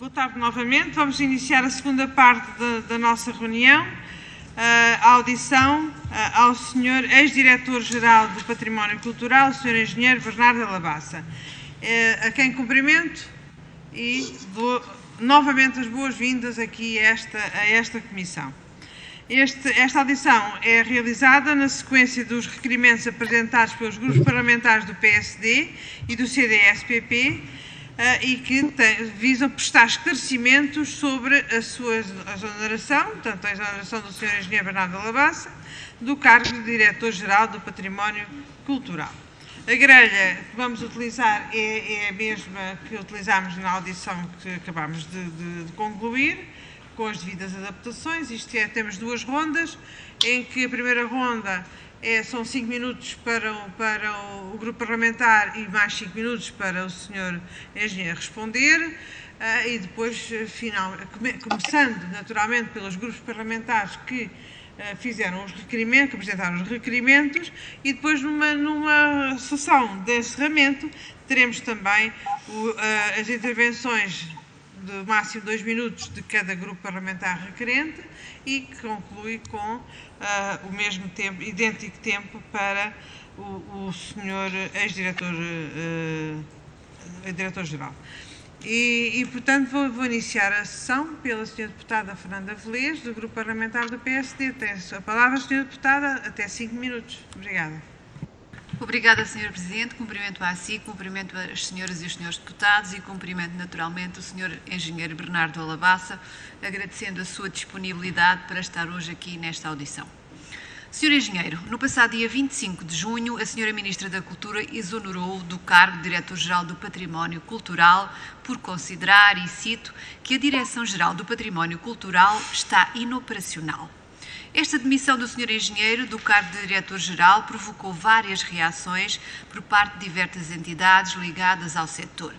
Boa tarde novamente. Vamos iniciar a segunda parte da nossa reunião, a audição ao Sr. Ex-Diretor-Geral do Património Cultural, o Sr. Engenheiro Bernardo da Labassa, a quem cumprimento e dou novamente as boas-vindas aqui a esta comissão. Esta audição é realizada na sequência dos requerimentos apresentados pelos grupos parlamentares do PSD e do CDS-PP e que visam prestar esclarecimentos sobre a sua exoneração, portanto, a exoneração do Sr. Engenheiro Bernardo da Labassa, do cargo de Diretor-Geral do Património Cultural. A grelha que vamos utilizar é a mesma que utilizámos na audição que acabámos de concluir, com as devidas adaptações. Isto é, temos duas rondas, em que a primeira ronda são 5 minutos para o grupo parlamentar e mais 5 minutos para o Sr. Engenheiro responder, e depois, começando naturalmente pelos grupos parlamentares que fizeram os requerimentos, que apresentaram os requerimentos, e depois numa sessão de encerramento teremos também as intervenções de máximo 2 minutos de cada grupo parlamentar requerente e que conclui com o mesmo tempo, idêntico tempo para o Sr. Ex-Diretor-Geral. Portanto, vou iniciar a sessão pela Sra. Deputada Fernanda Velez, do Grupo Parlamentar do PSD. Tem a palavra, Sra. Deputada, até 5 minutos. Obrigada. Obrigada, Sr. Presidente. Cumprimento a si, cumprimento as senhoras e os senhores deputados e cumprimento naturalmente o Sr. Engenheiro Bernardo da Labassa, agradecendo a sua disponibilidade para estar hoje aqui nesta audição. Sr. Engenheiro, no passado dia 25 de junho, a Sra. Ministra da Cultura exonerou do cargo de Diretor-Geral do Património Cultural por considerar, e cito, que a Direção-Geral do Património Cultural está inoperacional. Esta demissão do Sr. Engenheiro do cargo de Diretor-Geral provocou várias reações por parte de diversas entidades ligadas ao setor.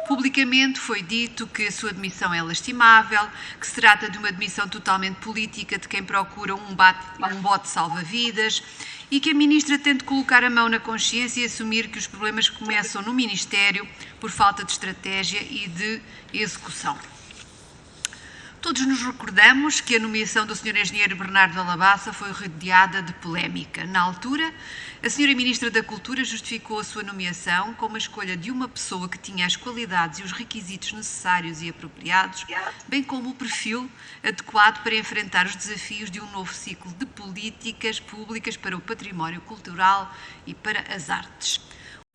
Publicamente foi dito que a sua demissão é lastimável, que se trata de uma demissão totalmente política de quem procura um bote salva-vidas e que a Ministra tem de colocar a mão na consciência e assumir que os problemas começam no Ministério por falta de estratégia e de execução. Todos nos recordamos que a nomeação do Sr. Engenheiro Bernardo da Labassa foi rodeada de polémica. Na altura, a Sra. Ministra da Cultura justificou a sua nomeação como a escolha de uma pessoa que tinha as qualidades e os requisitos necessários e apropriados, bem como o perfil adequado para enfrentar os desafios de um novo ciclo de políticas públicas para o património cultural e para as artes.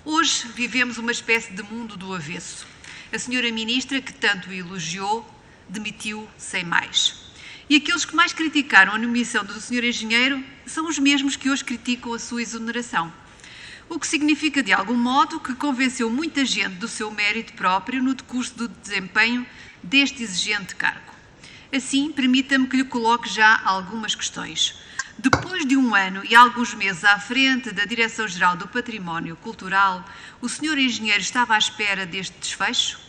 Hoje vivemos uma espécie de mundo do avesso. A Sra. Ministra, que tanto elogiou, demitiu sem mais. E aqueles que mais criticaram a nomeação do Sr. Engenheiro são os mesmos que hoje criticam a sua exoneração. O que significa, de algum modo, que convenceu muita gente do seu mérito próprio no decurso do desempenho deste exigente cargo. Assim, permita-me que lhe coloque já algumas questões. Depois de um ano e alguns meses à frente da Direção-Geral do Património Cultural, o Sr. Engenheiro estava à espera deste desfecho?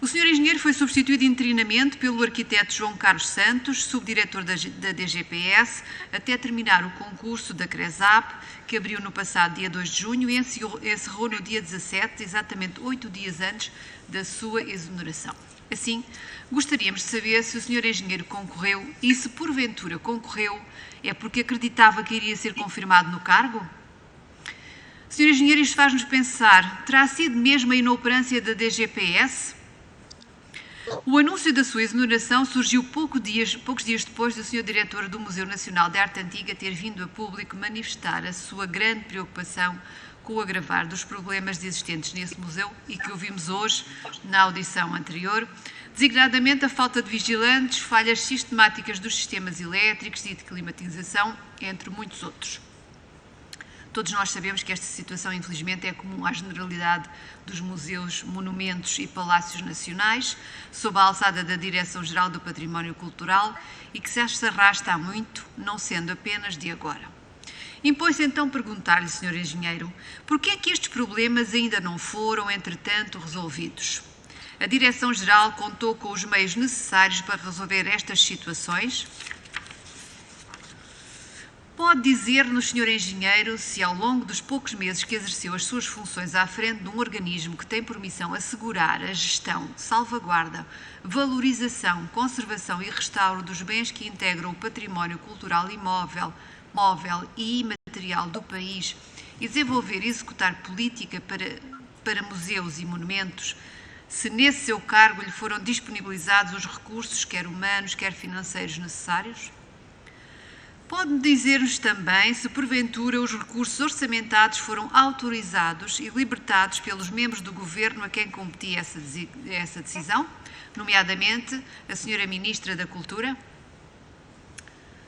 O Sr. Engenheiro foi substituído interinamente pelo arquiteto João Carlos Santos, subdiretor da DGPS, até terminar o concurso da CRESAP, que abriu no passado dia 2 de junho e encerrou no dia 17, exatamente 8 dias antes da sua exoneração. Assim, gostaríamos de saber se o Sr. Engenheiro concorreu e, se porventura concorreu, é porque acreditava que iria ser confirmado no cargo? Sr. Engenheiro, isto faz-nos pensar, terá sido mesmo a inoperância da DGPS? O anúncio da sua exoneração surgiu poucos dias depois do Sr. Diretor do Museu Nacional de Arte Antiga ter vindo a público manifestar a sua grande preocupação com o agravar dos problemas existentes nesse museu e que ouvimos hoje na audição anterior, designadamente a falta de vigilantes, falhas sistemáticas dos sistemas elétricos e de climatização, entre muitos outros. Todos nós sabemos que esta situação, infelizmente, é comum à generalidade dos museus, monumentos e palácios nacionais, sob a alçada da Direção-Geral do Património Cultural e que se arrasta há muito, não sendo apenas de agora. Impõe-se então perguntar-lhe, Sr. Engenheiro, por que é que estes problemas ainda não foram, entretanto, resolvidos? A Direção-Geral contou com os meios necessários para resolver estas situações? Pode dizer-nos, Sr. Engenheiro, se ao longo dos poucos meses que exerceu as suas funções à frente de um organismo que tem por missão assegurar a gestão, salvaguarda, valorização, conservação e restauro dos bens que integram o património cultural imóvel, móvel e imaterial do país e desenvolver e executar política para museus e monumentos, se nesse seu cargo lhe foram disponibilizados os recursos, quer humanos, quer financeiros necessários? Pode dizer-nos também se, porventura, os recursos orçamentados foram autorizados e libertados pelos membros do Governo a quem competia essa decisão, nomeadamente a Sra. Ministra da Cultura?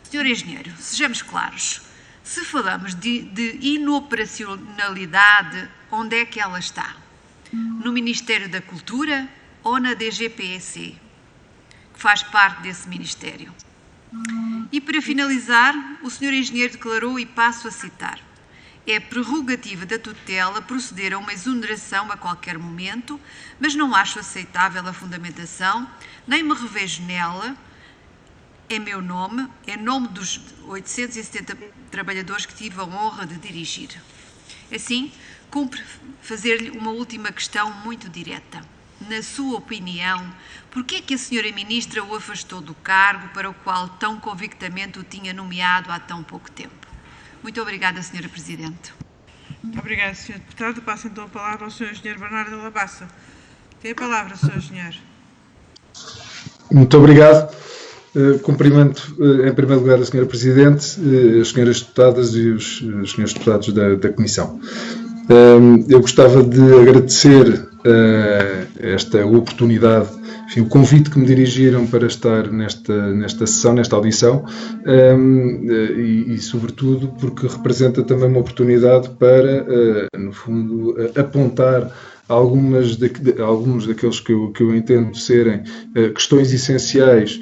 Sr. Engenheiro, sejamos claros. Se falamos de inoperacionalidade, onde é que ela está? No Ministério da Cultura ou na DGPEC, que faz parte desse Ministério? E para finalizar, o Sr. Engenheiro declarou, e passo a citar, é prerrogativa da tutela proceder a uma exoneração a qualquer momento, mas não acho aceitável a fundamentação, nem me revejo nela, em meu nome, em nome dos 870 trabalhadores que tive a honra de dirigir. Assim, cumpre fazer-lhe uma última questão muito direta. Na sua opinião, por que é que a Sra. Ministra o afastou do cargo para o qual tão convictamente o tinha nomeado há tão pouco tempo? Muito obrigada, Sra. Presidente. Obrigada, Sr. Deputado. Passo então a palavra ao Sr. Engenheiro Bernardo de Labassa. Tem a palavra, Sr. Engenheiro. Muito obrigado. Cumprimento, em primeiro lugar, a Sra. Presidente, as Sras. Deputadas e os Srs. Deputados da Comissão. Eu gostava de agradecer esta oportunidade, enfim, o convite que me dirigiram para estar nesta sessão, nesta audição, e sobretudo porque representa também uma oportunidade para, no fundo, apontar alguns daqueles que eu entendo serem questões essenciais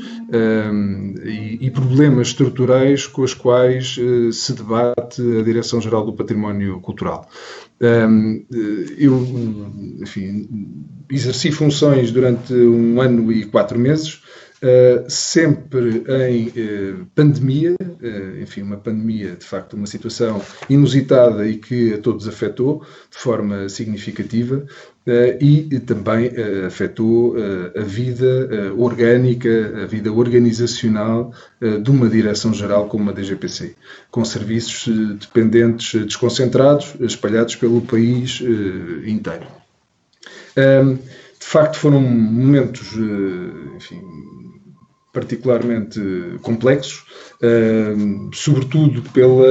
e problemas estruturais com os quais se debate a Direção-Geral do Património Cultural. Eu, enfim, exerci funções durante 1 ano e 4 meses, sempre em pandemia, enfim, uma pandemia, de facto, uma situação inusitada e que a todos afetou de forma significativa e também afetou a vida orgânica, a vida organizacional de uma Direção-Geral como a DGPC, com serviços dependentes desconcentrados, espalhados pelo país inteiro. De facto, foram momentos, enfim, particularmente complexos, sobretudo pelo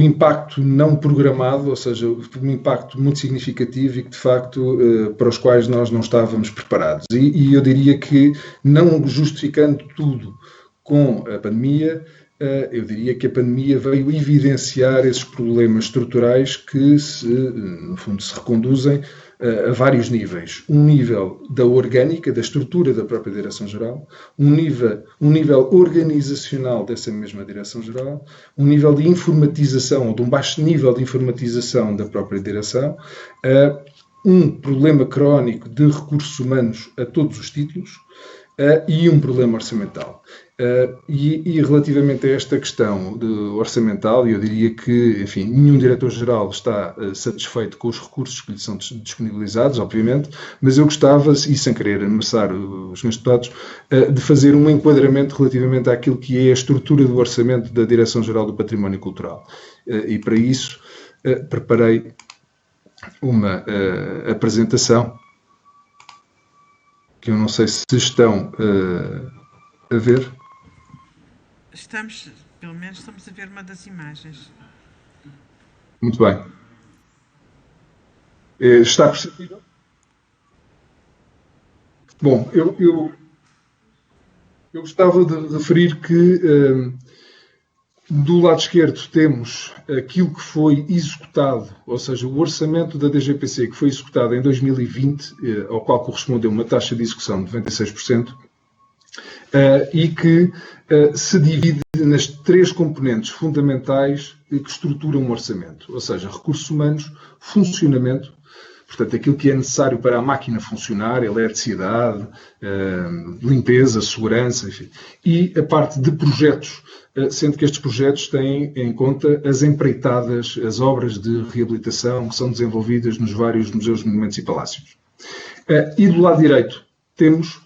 impacto não programado, ou seja, um impacto muito significativo e que, de facto, para os quais nós não estávamos preparados. E eu diria que, não justificando tudo com a pandemia, eu diria que a pandemia veio evidenciar esses problemas estruturais que, no fundo, se reconduzem a vários níveis. Um nível da orgânica, da estrutura da própria Direção-Geral, um nível organizacional dessa mesma Direção-Geral, um nível de informatização, ou de um baixo nível de informatização da própria Direção, um problema crónico de recursos humanos a todos os títulos, e um problema orçamental. E relativamente a esta questão orçamental, eu diria que, enfim, nenhum diretor-geral está satisfeito com os recursos que lhe são disponibilizados, obviamente, mas eu gostava, e sem querer amassar os meus deputados, de fazer um enquadramento relativamente àquilo que é a estrutura do orçamento da Direção-Geral do Património Cultural. E para isso preparei uma apresentação que eu não sei se estão a ver. Pelo menos estamos a ver uma das imagens. Muito bem. Está perceptível? Bom, eu gostava de referir que do lado esquerdo temos aquilo que foi executado, ou seja, o orçamento da DGPC que foi executado em 2020, ao qual correspondeu uma taxa de execução de 96%, e que se divide nas 3 componentes fundamentais que estruturam um orçamento, ou seja, recursos humanos, funcionamento portanto, aquilo que é necessário para a máquina funcionar, eletricidade, limpeza, segurança, enfim. E a parte de projetos, sendo que estes projetos têm em conta as empreitadas, as obras de reabilitação que são desenvolvidas nos vários museus, monumentos e palácios. E do lado direito temos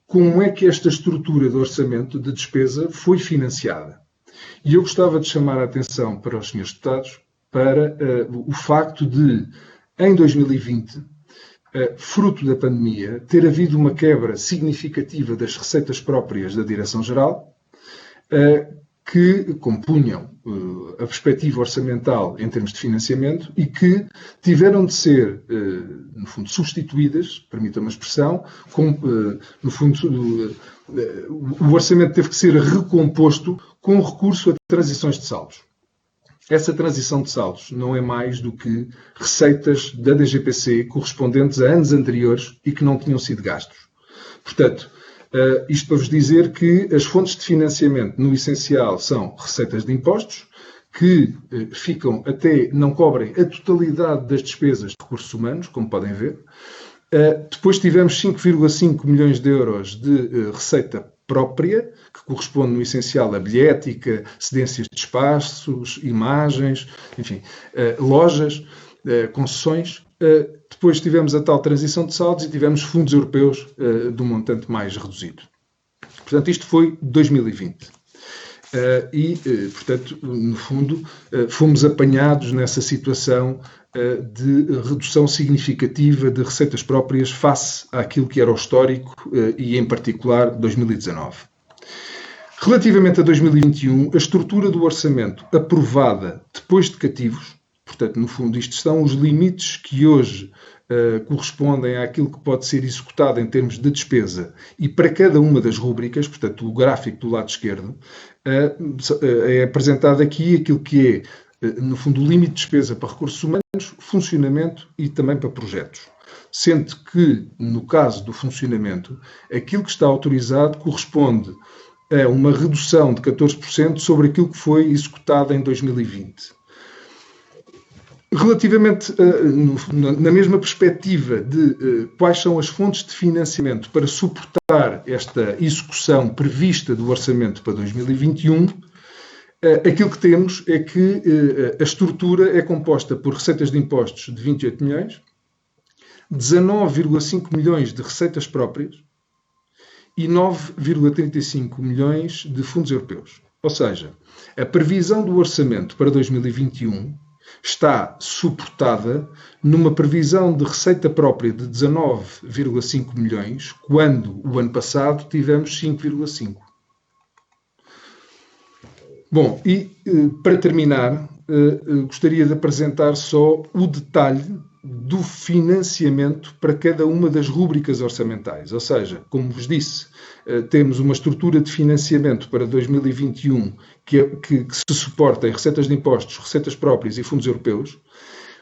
como é que esta estrutura de orçamento de despesa foi financiada. E eu gostava de chamar a atenção para os senhores deputados para o facto de, em 2020, fruto da pandemia, ter havido uma quebra significativa das receitas próprias da Direção-Geral, que compunham a perspectiva orçamental em termos de financiamento e que tiveram de ser, no fundo, substituídas, permitam-me a expressão, no fundo, o orçamento teve que ser recomposto com recurso a transições de saldos. Essa transição de saldos não é mais do que receitas da DGPC correspondentes a anos anteriores e que não tinham sido gastos. Portanto, isto para vos dizer que as fontes de financiamento, no essencial, são receitas de impostos, que ficam até, não cobrem a totalidade das despesas de recursos humanos, como podem ver. Depois tivemos 5,5 milhões de euros de receita própria, que corresponde no essencial a bilhética, cedências de espaços, imagens, enfim, lojas, concessões. Depois tivemos a tal transição de saldos e tivemos fundos europeus de um montante mais reduzido. Portanto, isto foi 2020. Portanto, no fundo, fomos apanhados nessa situação de redução significativa de receitas próprias face àquilo que era o histórico e, em particular, 2019. Relativamente a 2021, a estrutura do orçamento aprovada depois de cativos, portanto, no fundo, isto são os limites que hoje correspondem àquilo que pode ser executado em termos de despesa e para cada uma das rúbricas, portanto, o gráfico do lado esquerdo, é apresentado aqui aquilo que é, no fundo, o limite de despesa para recursos humanos, funcionamento e também para projetos. Sendo que, no caso do funcionamento, aquilo que está autorizado corresponde a uma redução de 14% sobre aquilo que foi executado em 2020. Relativamente, na mesma perspectiva de quais são as fontes de financiamento para suportar esta execução prevista do orçamento para 2021, aquilo que temos é que a estrutura é composta por receitas de impostos de 28 milhões, 19,5 milhões de receitas próprias e 9,35 milhões de fundos europeus. Ou seja, a previsão do orçamento para 2021 está suportada numa previsão de receita própria de 19,5 milhões, quando o ano passado tivemos 5,5. Bom, e para terminar, gostaria de apresentar só o detalhe do financiamento para cada uma das rúbricas orçamentais. Ou seja, como vos disse, temos uma estrutura de financiamento para 2021 que se suporta em receitas de impostos, receitas próprias e fundos europeus.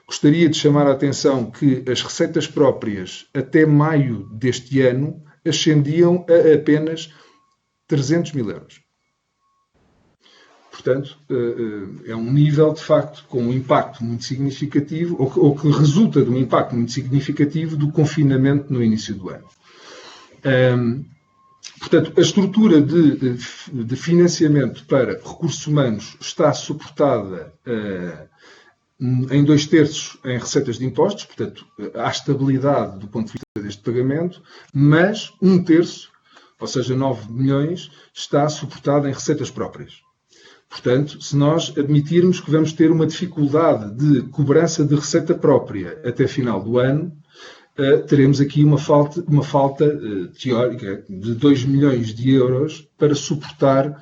Gostaria de chamar a atenção que as receitas próprias até maio deste ano ascendiam a apenas 300 mil euros. Portanto, é um nível, de facto, com um impacto muito significativo, ou que resulta de um impacto muito significativo do confinamento no início do ano. Portanto, a estrutura de financiamento para recursos humanos está suportada em 2/3 em receitas de impostos, portanto, há estabilidade do ponto de vista deste pagamento, mas 1/3, ou seja, 9 milhões, está suportado em receitas próprias. Portanto, se nós admitirmos que vamos ter uma dificuldade de cobrança de receita própria até final do ano, teremos aqui uma falta teórica de 2 milhões de euros para suportar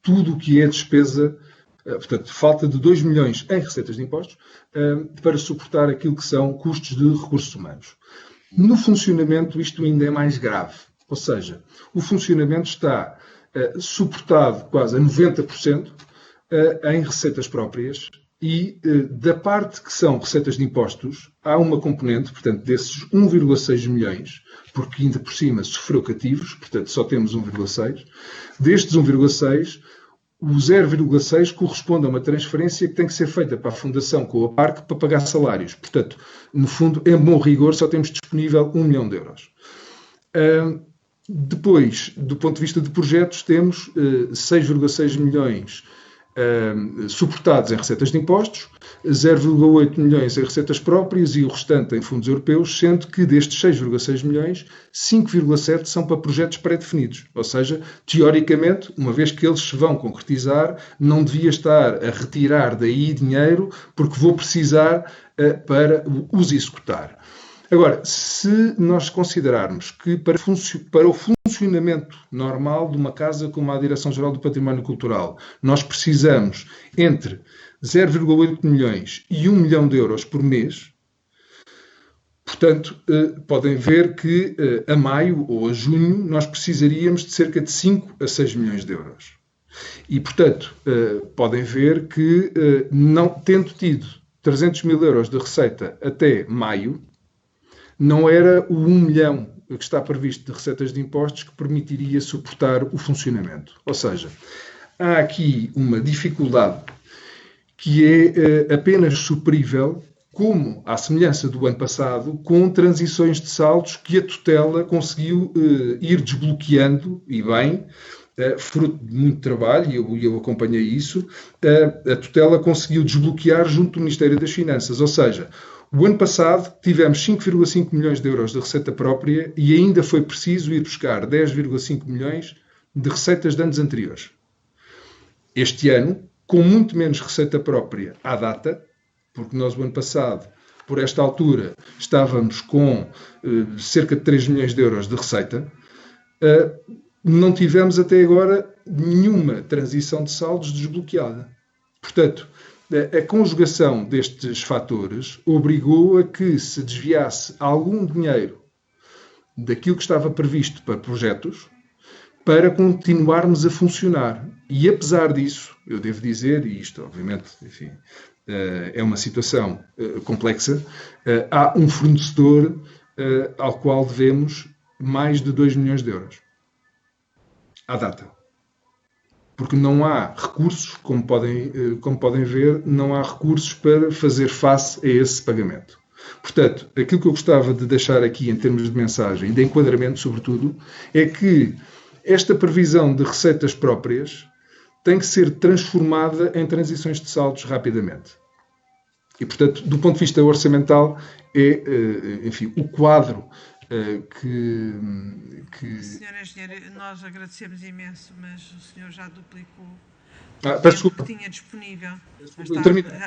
tudo o que é despesa, portanto, falta de 2 milhões em receitas de impostos para suportar aquilo que são custos de recursos humanos. No funcionamento, isto ainda é mais grave, ou seja, o funcionamento está suportado quase a 90% em receitas próprias e da parte que são receitas de impostos, há uma componente, portanto, desses 1,6 milhões, porque ainda por cima sofreu cativos, portanto, só temos 1,6. Destes 1,6, O 0,6 corresponde a uma transferência que tem que ser feita para a Fundação com a Parque para pagar salários. Portanto, no fundo, em bom rigor, só temos disponível 1 milhão de euros. Depois, do ponto de vista de projetos, temos 6,6 milhões suportados em receitas de impostos, 0,8 milhões em receitas próprias e o restante em fundos europeus, sendo que destes 6,6 milhões, 5,7 são para projetos pré-definidos. Ou seja, teoricamente, uma vez que eles se vão concretizar, não devia estar a retirar daí dinheiro porque vou precisar para os executar. Agora, se nós considerarmos que para o funcionamento normal de uma casa como a Direção-Geral do Património Cultural, nós precisamos entre 0,8 milhões e 1 milhão de euros por mês, portanto, podem ver que a maio ou a junho nós precisaríamos de cerca de 5 a 6 milhões de euros. E, portanto, podem ver que, não tendo tido 300 mil euros de receita até maio, não era o 1 milhão que está previsto de receitas de impostos que permitiria suportar o funcionamento. Ou seja, há aqui uma dificuldade que é apenas superível, como à semelhança do ano passado, com transições de saldos que a tutela conseguiu ir desbloqueando, e bem, fruto de muito trabalho, e eu acompanhei isso, a tutela conseguiu desbloquear junto do Ministério das Finanças. Ou seja, o ano passado tivemos 5,5 milhões de euros de receita própria e ainda foi preciso ir buscar 10,5 milhões de receitas de anos anteriores. Este ano, com muito menos receita própria à data, porque nós o ano passado, por esta altura, estávamos com cerca de 3 milhões de euros de receita, não tivemos até agora nenhuma transição de saldos desbloqueada. Portanto, a conjugação destes fatores obrigou a que se desviasse algum dinheiro daquilo que estava previsto para projetos para continuarmos a funcionar. E apesar disso, eu devo dizer, e isto obviamente, enfim, é uma situação complexa, há um fornecedor ao qual devemos mais de 2 milhões de euros. À data. Porque não há recursos, como podem ver, não há recursos para fazer face a esse pagamento. Portanto, aquilo que eu gostava de deixar aqui em termos de mensagem, de enquadramento sobretudo, é que esta previsão de receitas próprias tem que ser transformada em transições de saldos rapidamente. E, portanto, do ponto de vista orçamental, é, enfim, o quadro Senhora Engenheira, nós agradecemos imenso, mas o senhor já duplicou peço o que tinha disponível.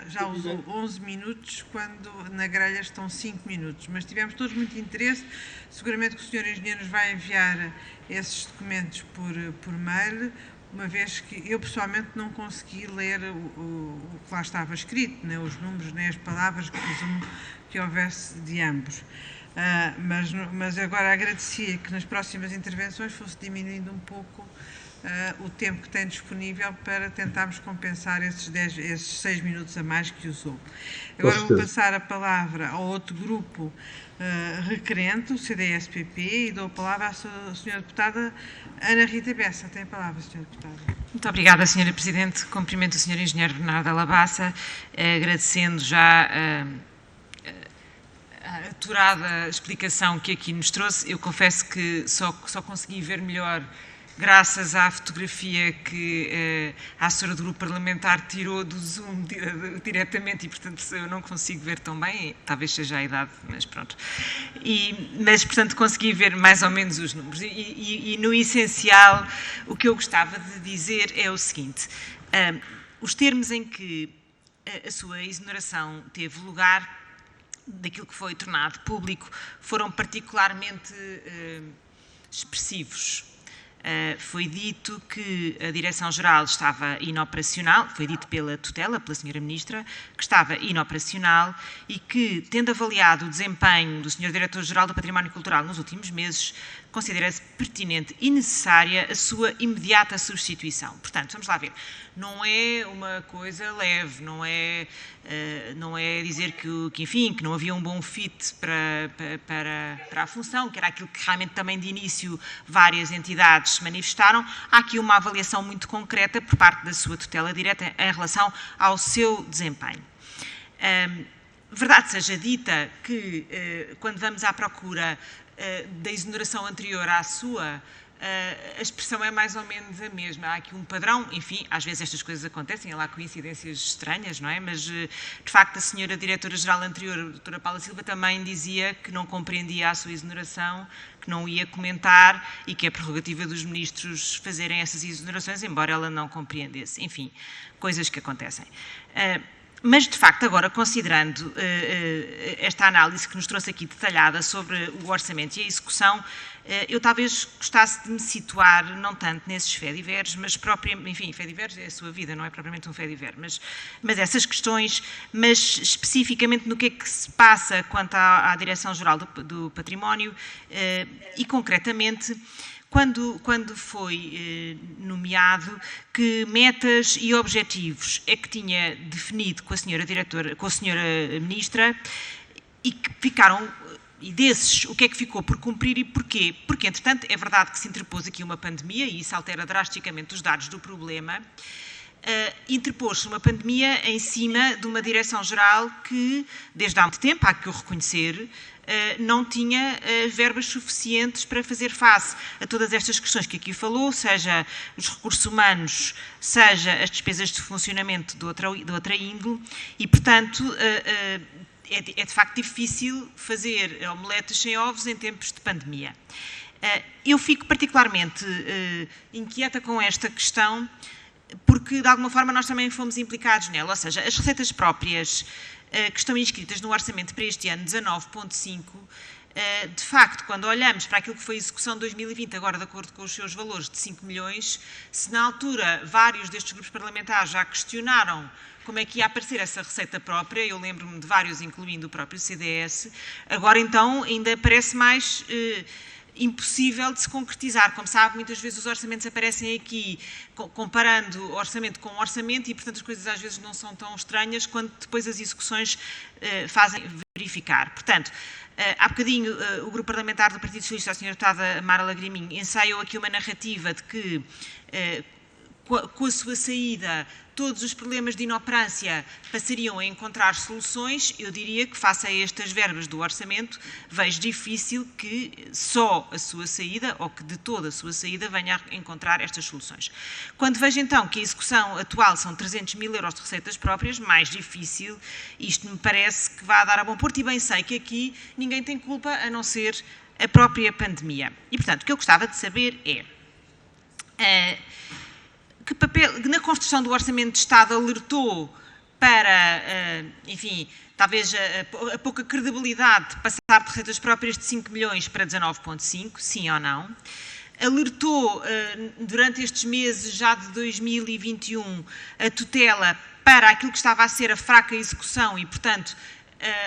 Já usou 11 minutos, quando na grelha estão 5 minutos. Mas tivemos todos muito interesse. Seguramente que o senhor Engenheiro nos vai enviar esses documentos por mail, uma vez que eu pessoalmente não consegui ler o que lá estava escrito, nem os números, nem as palavras, que presumo que houvesse de ambos. Mas agora agradecia que nas próximas intervenções fosse diminuindo um pouco o tempo que tem disponível para tentarmos compensar esses 6 minutos a mais que usou. Agora vou passar a palavra ao outro grupo requerente, o CDS-PP, e dou a palavra à Sra. Deputada Ana Rita Bessa. Tem a palavra, Sra. Deputada. Muito obrigada, Sra. Presidente. Cumprimento o Sr. Engenheiro Bernardo da Labassa, agradecendo já a aturada explicação que aqui nos trouxe. Eu confesso que só consegui ver melhor graças à fotografia que a assessora do grupo parlamentar tirou do Zoom diretamente e, portanto, eu não consigo ver tão bem, talvez seja a idade, mas pronto. Mas, portanto, consegui ver mais ou menos os números. E no essencial, o que eu gostava de dizer é o seguinte: os termos em que a sua exoneração teve lugar, daquilo que foi tornado público, foram particularmente expressivos. Foi dito que a Direção-Geral estava inoperacional, foi dito pela tutela, pela Sra. Ministra, que estava inoperacional e que, tendo avaliado o desempenho do Sr. Diretor-Geral do Património Cultural nos últimos meses, considera-se pertinente e necessária a sua imediata substituição. Portanto, vamos lá ver, não é uma coisa leve, não é dizer que não havia um bom fit para a função, que era aquilo que realmente também de início várias entidades se manifestaram. Há aqui uma avaliação muito concreta por parte da sua tutela direta em relação ao seu desempenho. Verdade seja dita que, quando vamos à procura da exoneração anterior à sua, a expressão é mais ou menos a mesma. Há aqui um padrão, enfim, às vezes estas coisas acontecem, há lá coincidências estranhas, não é? Mas, de facto, a senhora diretora-geral anterior, a doutora Paula Silva, também dizia que não compreendia a sua exoneração, que não ia comentar e que é prerrogativa dos ministros fazerem essas exonerações, embora ela não compreendesse. Enfim, coisas que acontecem. Mas, de facto, agora, considerando esta análise que nos trouxe aqui detalhada sobre o orçamento e a execução, eu talvez gostasse de me situar, não tanto nesses fé-diveres, mas enfim, fé-diveres é a sua vida, não é propriamente um fé-diver, mas essas questões, mas especificamente no que é que se passa quanto à Direção-Geral do Património e, concretamente, quando foi nomeado, que metas e objetivos é que tinha definido com a senhora diretora, com a senhora ministra, e que ficaram, e desses, o que é que ficou por cumprir e porquê? Porque, entretanto, é verdade que se interpôs aqui uma pandemia, e isso altera drasticamente os dados do problema. Interpôs-se uma pandemia em cima de uma direção-geral que, desde há muito tempo, há que o reconhecer, não tinha verbas suficientes para fazer face a todas estas questões que aqui falou, seja os recursos humanos, seja as despesas de funcionamento de outra índole, e, portanto, é de facto difícil fazer omeletes sem ovos em tempos de pandemia. Eu fico particularmente inquieta com esta questão, porque de alguma forma nós também fomos implicados nela, ou seja, as receitas próprias que estão inscritas no orçamento para este ano, 19,5, de facto, quando olhamos para aquilo que foi a execução de 2020, agora de acordo com os seus valores de 5 milhões, se na altura vários destes grupos parlamentares já questionaram como é que ia aparecer essa receita própria, eu lembro-me de vários, incluindo o próprio CDS, agora então ainda parece mais impossível de se concretizar. Como sabe, muitas vezes os orçamentos aparecem aqui comparando orçamento com orçamento e, portanto, as coisas às vezes não são tão estranhas quando depois as execuções fazem verificar. Portanto, há bocadinho o grupo parlamentar do Partido Socialista, a senhora deputada Mara Lagriminho, ensaiou aqui uma narrativa de que com a sua saída todos os problemas de inoperância passariam a encontrar soluções. Eu diria que, face a estas verbas do orçamento, vejo difícil que só a sua saída, ou que de toda a sua saída, venha a encontrar estas soluções. Quando vejo então que a execução atual são 300 mil euros de receitas próprias, mais difícil, isto me parece que vai dar a bom porto, e bem sei que aqui ninguém tem culpa a não ser a própria pandemia. E, portanto, o que eu gostava de saber é que papel, na construção do Orçamento de Estado, alertou para, enfim, talvez a pouca credibilidade de passar de receitas próprias de 5 milhões para 19,5, sim ou não? Alertou, durante estes meses já de 2021, a tutela para aquilo que estava a ser a fraca execução e, portanto,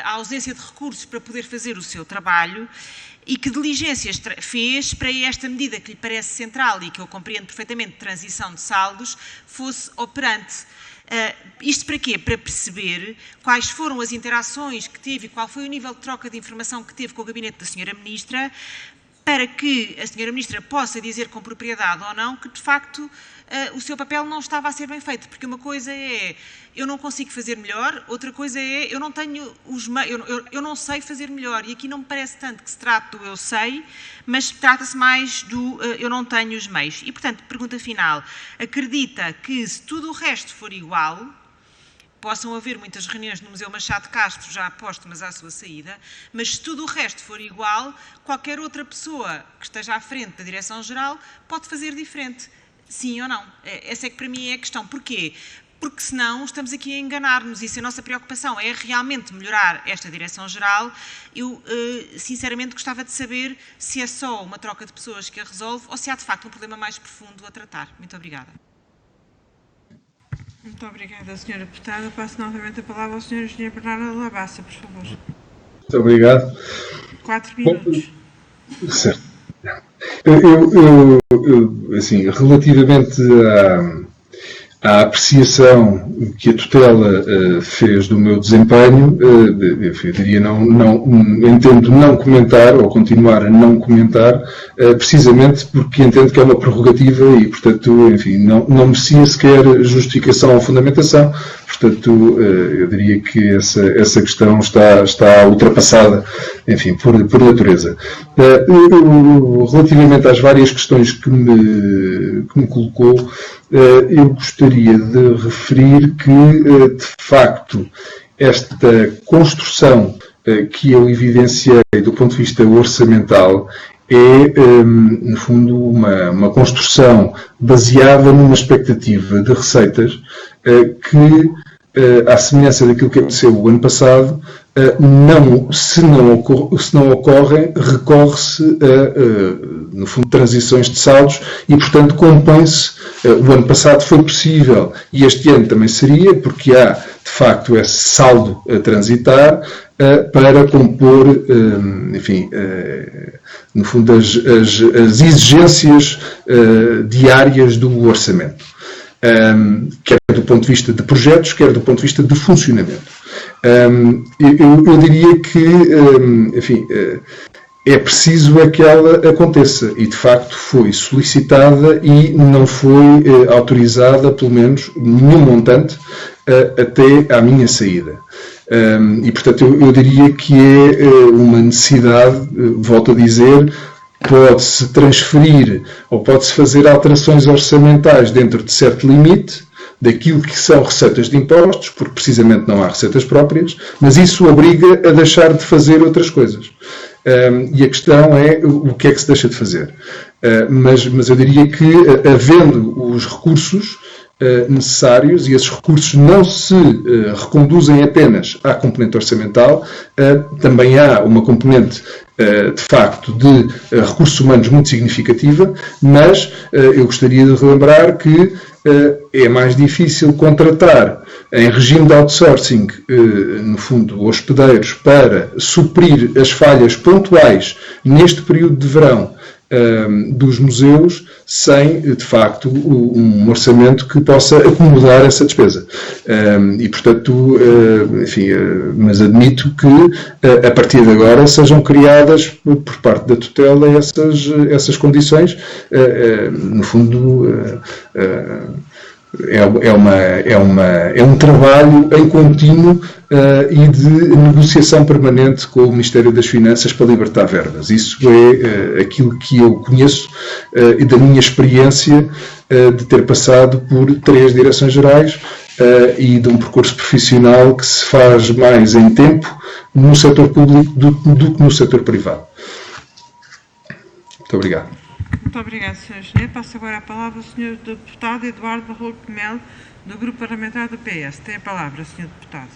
a ausência de recursos para poder fazer o seu trabalho. E que diligências fez para esta medida que lhe parece central e que eu compreendo perfeitamente, de transição de saldos, fosse operante. Isto para quê? Para perceber quais foram as interações que teve e qual foi o nível de troca de informação que teve com o gabinete da senhora Ministra, para que a senhora Ministra possa dizer com propriedade ou não que, de facto, o seu papel não estava a ser bem feito. Porque uma coisa é eu não consigo fazer melhor, outra coisa é eu não tenho os meios, eu não sei fazer melhor. E aqui não me parece tanto que se trata do eu sei, mas trata-se mais do eu não tenho os meios. E, portanto, pergunta final, acredita que se tudo o resto for igual, possam haver muitas reuniões no Museu Machado de Castro, já póstumas à sua saída, mas se tudo o resto for igual, qualquer outra pessoa que esteja à frente da Direção-Geral pode fazer diferente. Sim ou não? Essa é que para mim é a questão. Porquê? Porque senão estamos aqui a enganar-nos e se a nossa preocupação é realmente melhorar esta Direção-Geral, eu sinceramente gostava de saber se é só uma troca de pessoas que a resolve ou se há de facto um problema mais profundo a tratar. Muito obrigada. Muito obrigada, Sra. Deputada. Passo novamente a palavra ao Sr. Engenheiro Bernardo Labassa, por favor. Muito obrigado. 4 minutos. Certo. Assim, relativamente à apreciação que a tutela fez do meu desempenho, eu diria entendo não comentar ou continuar a não comentar, precisamente porque entendo que é uma prerrogativa e, portanto, enfim, não merecia sequer justificação ou fundamentação. Portanto, eu diria que essa questão está ultrapassada, enfim, por natureza. Relativamente às várias questões que me colocou, eu gostaria de referir que, de facto, esta construção que eu evidenciei do ponto de vista orçamental é, no fundo, uma construção baseada numa expectativa de receitas que, à semelhança daquilo que aconteceu o ano passado, se não ocorrem, recorre-se a, no fundo, transições de saldos e, portanto, compõe-se. O ano passado foi possível e este ano também seria, porque há, de facto, esse saldo a transitar para compor, enfim, no fundo, as exigências diárias do orçamento. Quer do ponto de vista de projetos, quer do ponto de vista de funcionamento. Eu diria que, enfim, é preciso que ela aconteça e, de facto, foi solicitada e não foi autorizada, pelo menos, nenhum montante até à minha saída. E, portanto, eu diria que é uma necessidade, volto a dizer, pode-se transferir ou pode-se fazer alterações orçamentais dentro de certo limite daquilo que são receitas de impostos, porque precisamente não há receitas próprias, mas isso obriga a deixar de fazer outras coisas. E a questão é o que é que se deixa de fazer. Mas eu diria que, havendo os recursos necessários, e esses recursos não se reconduzem apenas à componente orçamental, também há uma componente de facto de recursos humanos muito significativa, mas eu gostaria de relembrar que é mais difícil contratar em regime de outsourcing, no fundo, hospedeiros para suprir as falhas pontuais neste período de verão dos museus sem, de facto, um orçamento que possa acomodar essa despesa. E, portanto, enfim, mas admito que, a partir de agora, sejam criadas, por parte da tutela, essas condições. No fundo, é um trabalho em contínuo e de negociação permanente com o Ministério das Finanças para libertar verbas. Isso é aquilo que eu conheço e da minha experiência de ter passado por 3 direções-gerais e de um percurso profissional que se faz mais em tempo no setor público do que no setor privado. Muito obrigado. Muito obrigado, Sr. Engenheiro. Passo agora a palavra ao Sr. Deputado Eduardo Barroco de Melo, do Grupo Parlamentar do PS. Tem a palavra, Sr. Deputado.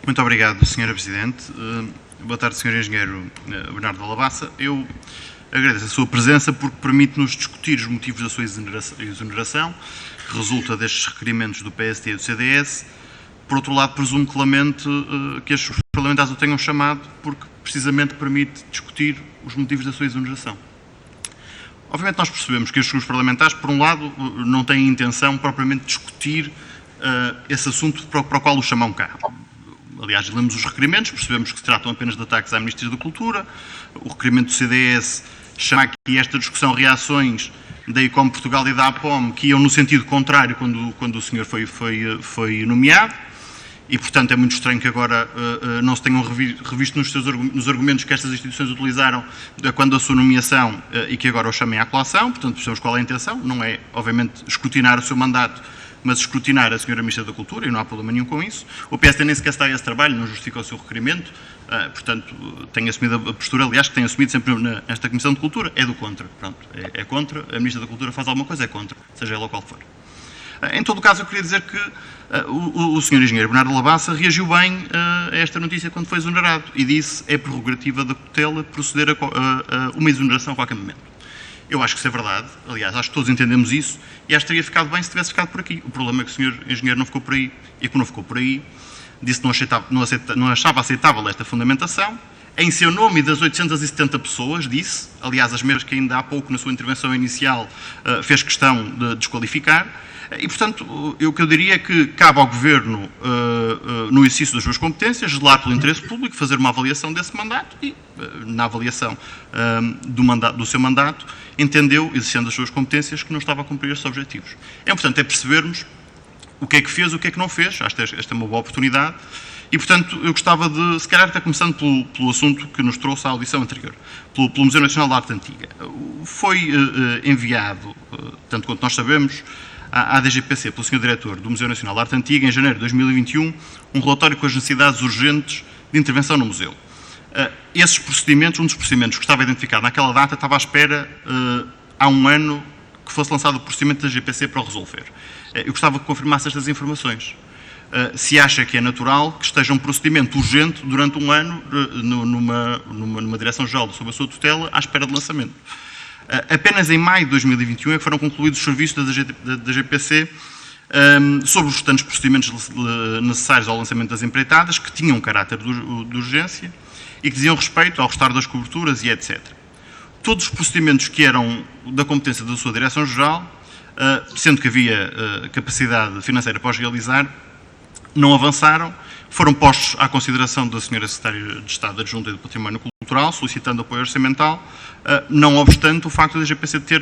Muito obrigado, Sra. Presidente. Boa tarde, Sr. Engenheiro Bernardo Alabassa. Eu agradeço a sua presença porque permite-nos discutir os motivos da sua exoneração, que resulta destes requerimentos do PST e do CDS. Por outro lado, presumo que lamente que os parlamentares o tenham chamado porque precisamente permite discutir os motivos da sua exoneração. Obviamente nós percebemos que estes grupos parlamentares, por um lado, não têm intenção propriamente de discutir esse assunto para o qual o chamam cá. Aliás, lemos os requerimentos, percebemos que se tratam apenas de ataques à Ministra da Cultura. O requerimento do CDS chama aqui esta discussão reações da ICOM Portugal e da APOM, que iam no sentido contrário quando o senhor foi nomeado. E, portanto, é muito estranho que agora não se tenham revisto nos argumentos que estas instituições utilizaram quando a sua nomeação e que agora o chamem à colação. Portanto, percebemos qual é a intenção. Não é, obviamente, escrutinar o seu mandato, mas escrutinar a Sra. Ministra da Cultura, e não há problema nenhum com isso. O PSD nem sequer está a esse trabalho, não justifica o seu requerimento. Portanto, tem assumido a postura, aliás, que tem assumido sempre nesta Comissão de Cultura, é do contra. Pronto, é contra. A Ministra da Cultura faz alguma coisa, é contra, seja ela qual for. Em todo o caso, eu queria dizer que o Sr. Engenheiro Bernardo Alabassa reagiu bem a esta notícia quando foi exonerado e disse é prerrogativa da tutela proceder a uma exoneração a qualquer momento. Eu acho que isso é verdade, aliás, acho que todos entendemos isso e acho que teria ficado bem se tivesse ficado por aqui. O problema é que o Sr. Engenheiro não ficou por aí e como não ficou por aí, disse que não achava aceitável esta fundamentação, em seu nome e das 870 pessoas, disse, aliás, as mesmas que ainda há pouco na sua intervenção inicial fez questão de desqualificar, e, portanto, o que eu diria é que cabe ao Governo, no exercício das suas competências, zelar pelo interesse público, fazer uma avaliação desse mandato e, na avaliação do seu mandato, entendeu, exercendo as suas competências, que não estava a cumprir esses objetivos. É importante percebermos o que é que fez, o que é que não fez. Acho que esta é uma boa oportunidade. E, portanto, eu gostava de, se calhar, até começando pelo assunto que nos trouxe à audição anterior, pelo Museu Nacional de Arte Antiga. Foi enviado, tanto quanto nós sabemos, à DGPC, pelo Sr. Diretor do Museu Nacional de Arte Antiga, em janeiro de 2021, um relatório com as necessidades urgentes de intervenção no museu. Esses procedimentos, um dos procedimentos que estava identificado naquela data, estava à espera, há um ano, que fosse lançado o procedimento da DGPC para o resolver. Eu gostava que confirmasse estas informações. Se acha que é natural que esteja um procedimento urgente durante um ano numa Direção-Geral sob a sua tutela, à espera de lançamento. Apenas em maio de 2021 é que foram concluídos os serviços da GPC sobre os restantes procedimentos necessários ao lançamento das empreitadas, que tinham caráter de urgência e que diziam respeito ao restauro das coberturas e etc. Todos os procedimentos que eram da competência da sua Direção-Geral, sendo que havia capacidade financeira para os realizar, não avançaram, foram postos à consideração da Sra. Secretária de Estado Adjunta do Património Cultural, solicitando apoio orçamental, não obstante o facto da GPC ter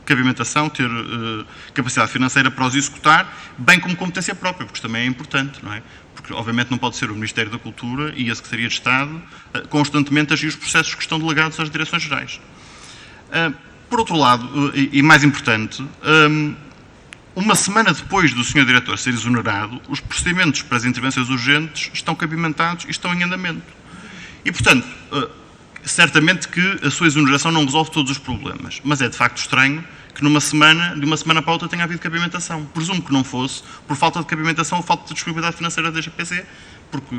cabimentação, ter capacidade financeira para os executar, bem como competência própria, porque isto também é importante, não é? Porque, obviamente, não pode ser o Ministério da Cultura e a Secretaria de Estado constantemente a agir os processos que estão delegados às Direções-Gerais. Por outro lado, e mais importante, uma semana depois do Sr. Diretor ser exonerado, os procedimentos para as intervenções urgentes estão cabimentados e estão em andamento. E, portanto, certamente que a sua exoneração não resolve todos os problemas, mas é de facto estranho que de uma semana para a outra tenha havido cabimentação. Presumo que não fosse por falta de cabimentação ou falta de disponibilidade financeira da GPC, porque,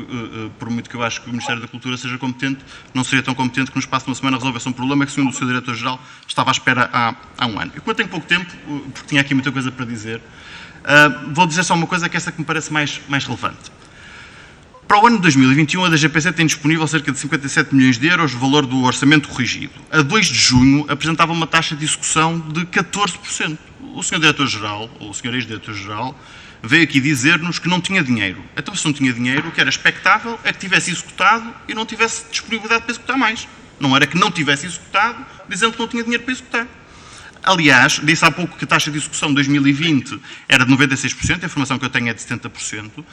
por muito que eu acho que o Ministério da Cultura seja competente, não seria tão competente que no espaço de uma semana resolvesse um problema que, segundo o seu Diretor-Geral, estava à espera há um ano. E como eu tenho pouco tempo, porque tinha aqui muita coisa para dizer, vou dizer só uma coisa que é essa que me parece mais relevante. Para o ano de 2021, a DGPC tem disponível cerca de 57 milhões de euros, valor do orçamento corrigido. A 2 de junho apresentava uma taxa de execução de 14%. O Sr. Diretor-Geral, ou o Sr. Ex-Diretor-Geral, veio aqui dizer-nos que não tinha dinheiro. Então, se não tinha dinheiro, o que era expectável é que tivesse executado e não tivesse disponibilidade para executar mais. Não era que não tivesse executado, dizendo que não tinha dinheiro para executar. Aliás, disse há pouco que a taxa de execução de 2020 era de 96%, a informação que eu tenho é de 70%,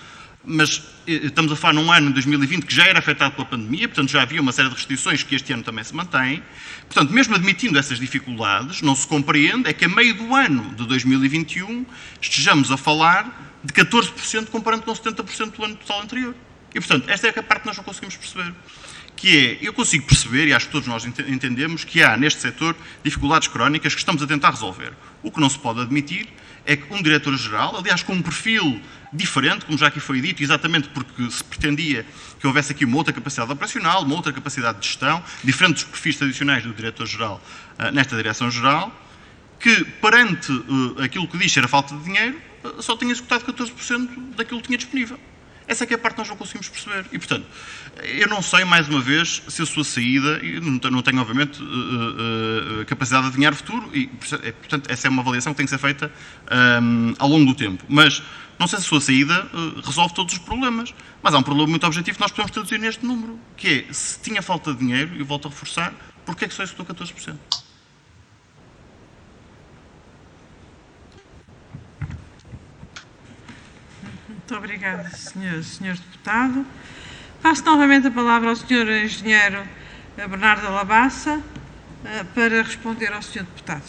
mas estamos a falar num ano, de 2020, que já era afetado pela pandemia, portanto já havia uma série de restrições que este ano também se mantêm. Portanto, mesmo admitindo essas dificuldades, não se compreende é que a meio do ano de 2021 estejamos a falar de 14% comparando com 70% do ano total anterior. E, portanto, esta é a parte que nós não conseguimos perceber. Que é, eu consigo perceber, e acho que todos nós entendemos, que há neste setor dificuldades crónicas que estamos a tentar resolver. O que não se pode admitir é que um Diretor-Geral, aliás, com um perfil diferente, como já aqui foi dito, exatamente porque se pretendia que houvesse aqui uma outra capacidade operacional, uma outra capacidade de gestão, diferente dos perfis tradicionais do Diretor-Geral nesta Direção-Geral, que perante aquilo que diz ser a falta de dinheiro, só tinha executado 14% daquilo que tinha disponível. Essa é que é a parte que nós não conseguimos perceber. E, portanto, eu não sei, mais uma vez, se a sua saída, e não tenho, obviamente, capacidade de adivinhar o futuro, e, portanto, essa é uma avaliação que tem que ser feita ao longo do tempo. Mas não sei se a sua saída resolve todos os problemas. Mas há um problema muito objetivo que nós podemos traduzir neste número, que é, se tinha falta de dinheiro, e volto a reforçar, porquê é que só executou 14%? Muito obrigada, Sr. Deputado. Passo novamente a palavra ao Sr. Engenheiro Bernardo da Labassa para responder ao Sr. Deputado.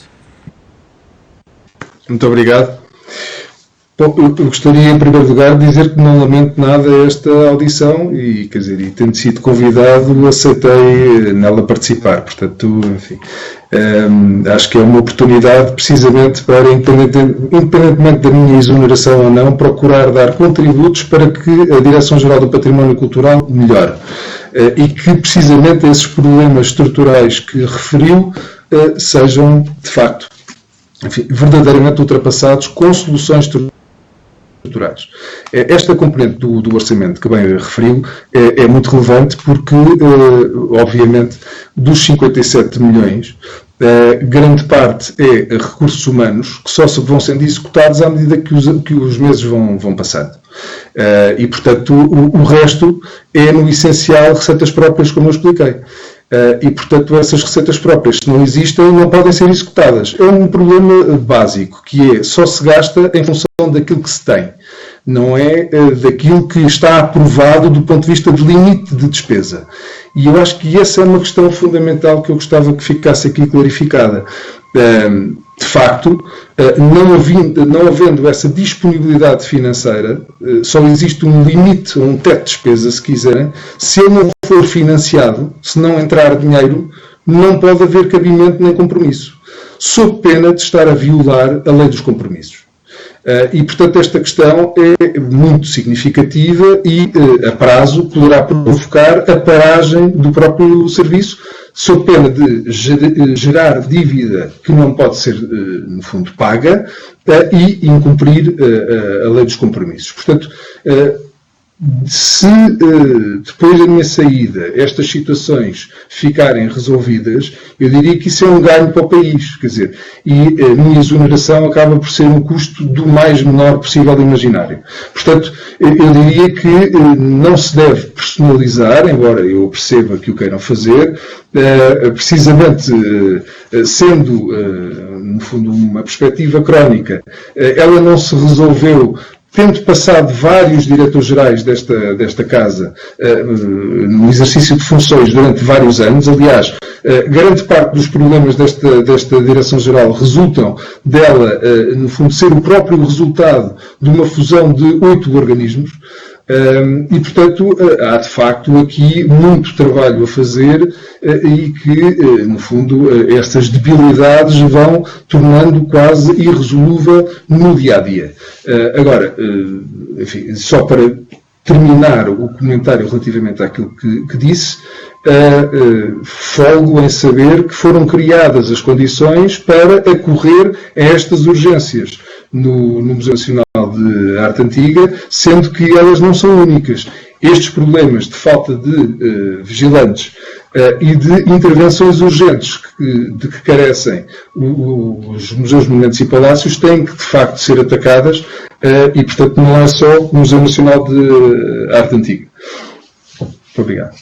Muito obrigado. Bom, eu gostaria, em primeiro lugar, de dizer que não lamento nada esta audição e, quer dizer, e tendo sido convidado, aceitei nela participar. Portanto, enfim, acho que é uma oportunidade, precisamente, para, independentemente da minha exoneração ou não, procurar dar contributos para que a Direção-Geral do Património Cultural melhore. E que, precisamente, esses problemas estruturais que referiu sejam, de facto, enfim, verdadeiramente ultrapassados com soluções estruturais. Esta componente do orçamento que bem referiu é muito relevante porque, obviamente, dos 57 milhões, grande parte é recursos humanos que só vão sendo executados à medida que os meses vão passando. E, portanto, o resto é, no essencial, receitas próprias, como eu expliquei. E, portanto, essas receitas próprias, se não existem, não podem ser executadas. É um problema básico, que é só se gasta em função daquilo que se tem. Não é daquilo que está aprovado do ponto de vista de limite de despesa. E eu acho que essa é uma questão fundamental que eu gostava que ficasse aqui clarificada. De facto, não havendo essa disponibilidade financeira, só existe um limite, um teto de despesa, se quiserem. Se ele não for financiado, se não entrar dinheiro, não pode haver cabimento nem compromisso, sob pena de estar a violar a lei dos compromissos. E, portanto, esta questão é muito significativa e, a prazo, poderá provocar a paragem do próprio serviço, sob pena de gerar dívida que não pode ser, no fundo, paga e incumprir a lei dos compromissos. Portanto, se depois da minha saída estas situações ficarem resolvidas, eu diria que isso é um ganho para o país, quer dizer, e a minha exoneração acaba por ser um custo do mais menor possível imaginário. Portanto, eu diria que não se deve personalizar, embora eu perceba que o queiram fazer, precisamente sendo, no fundo, uma perspectiva crónica, ela não se resolveu tendo passado vários diretores-gerais desta Casa no exercício de funções durante vários anos. Aliás, grande parte dos problemas desta Direção-Geral resultam dela, no fundo, ser o próprio resultado de uma fusão de 8 organismos. E, portanto, há de facto aqui muito trabalho a fazer e que, no fundo, estas debilidades vão tornando quase irresolúvel no dia-a-dia. Agora, enfim, só para terminar o comentário relativamente àquilo que disse, folgo em saber que foram criadas as condições para acorrer a estas urgências no Museu Nacional de Arte Antiga, sendo que elas não são únicas. Estes problemas de falta de vigilantes e de intervenções urgentes de que carecem os museus, monumentos e palácios têm que, de facto, ser atacadas e, portanto, não é só o Museu Nacional de Arte Antiga. Muito obrigado.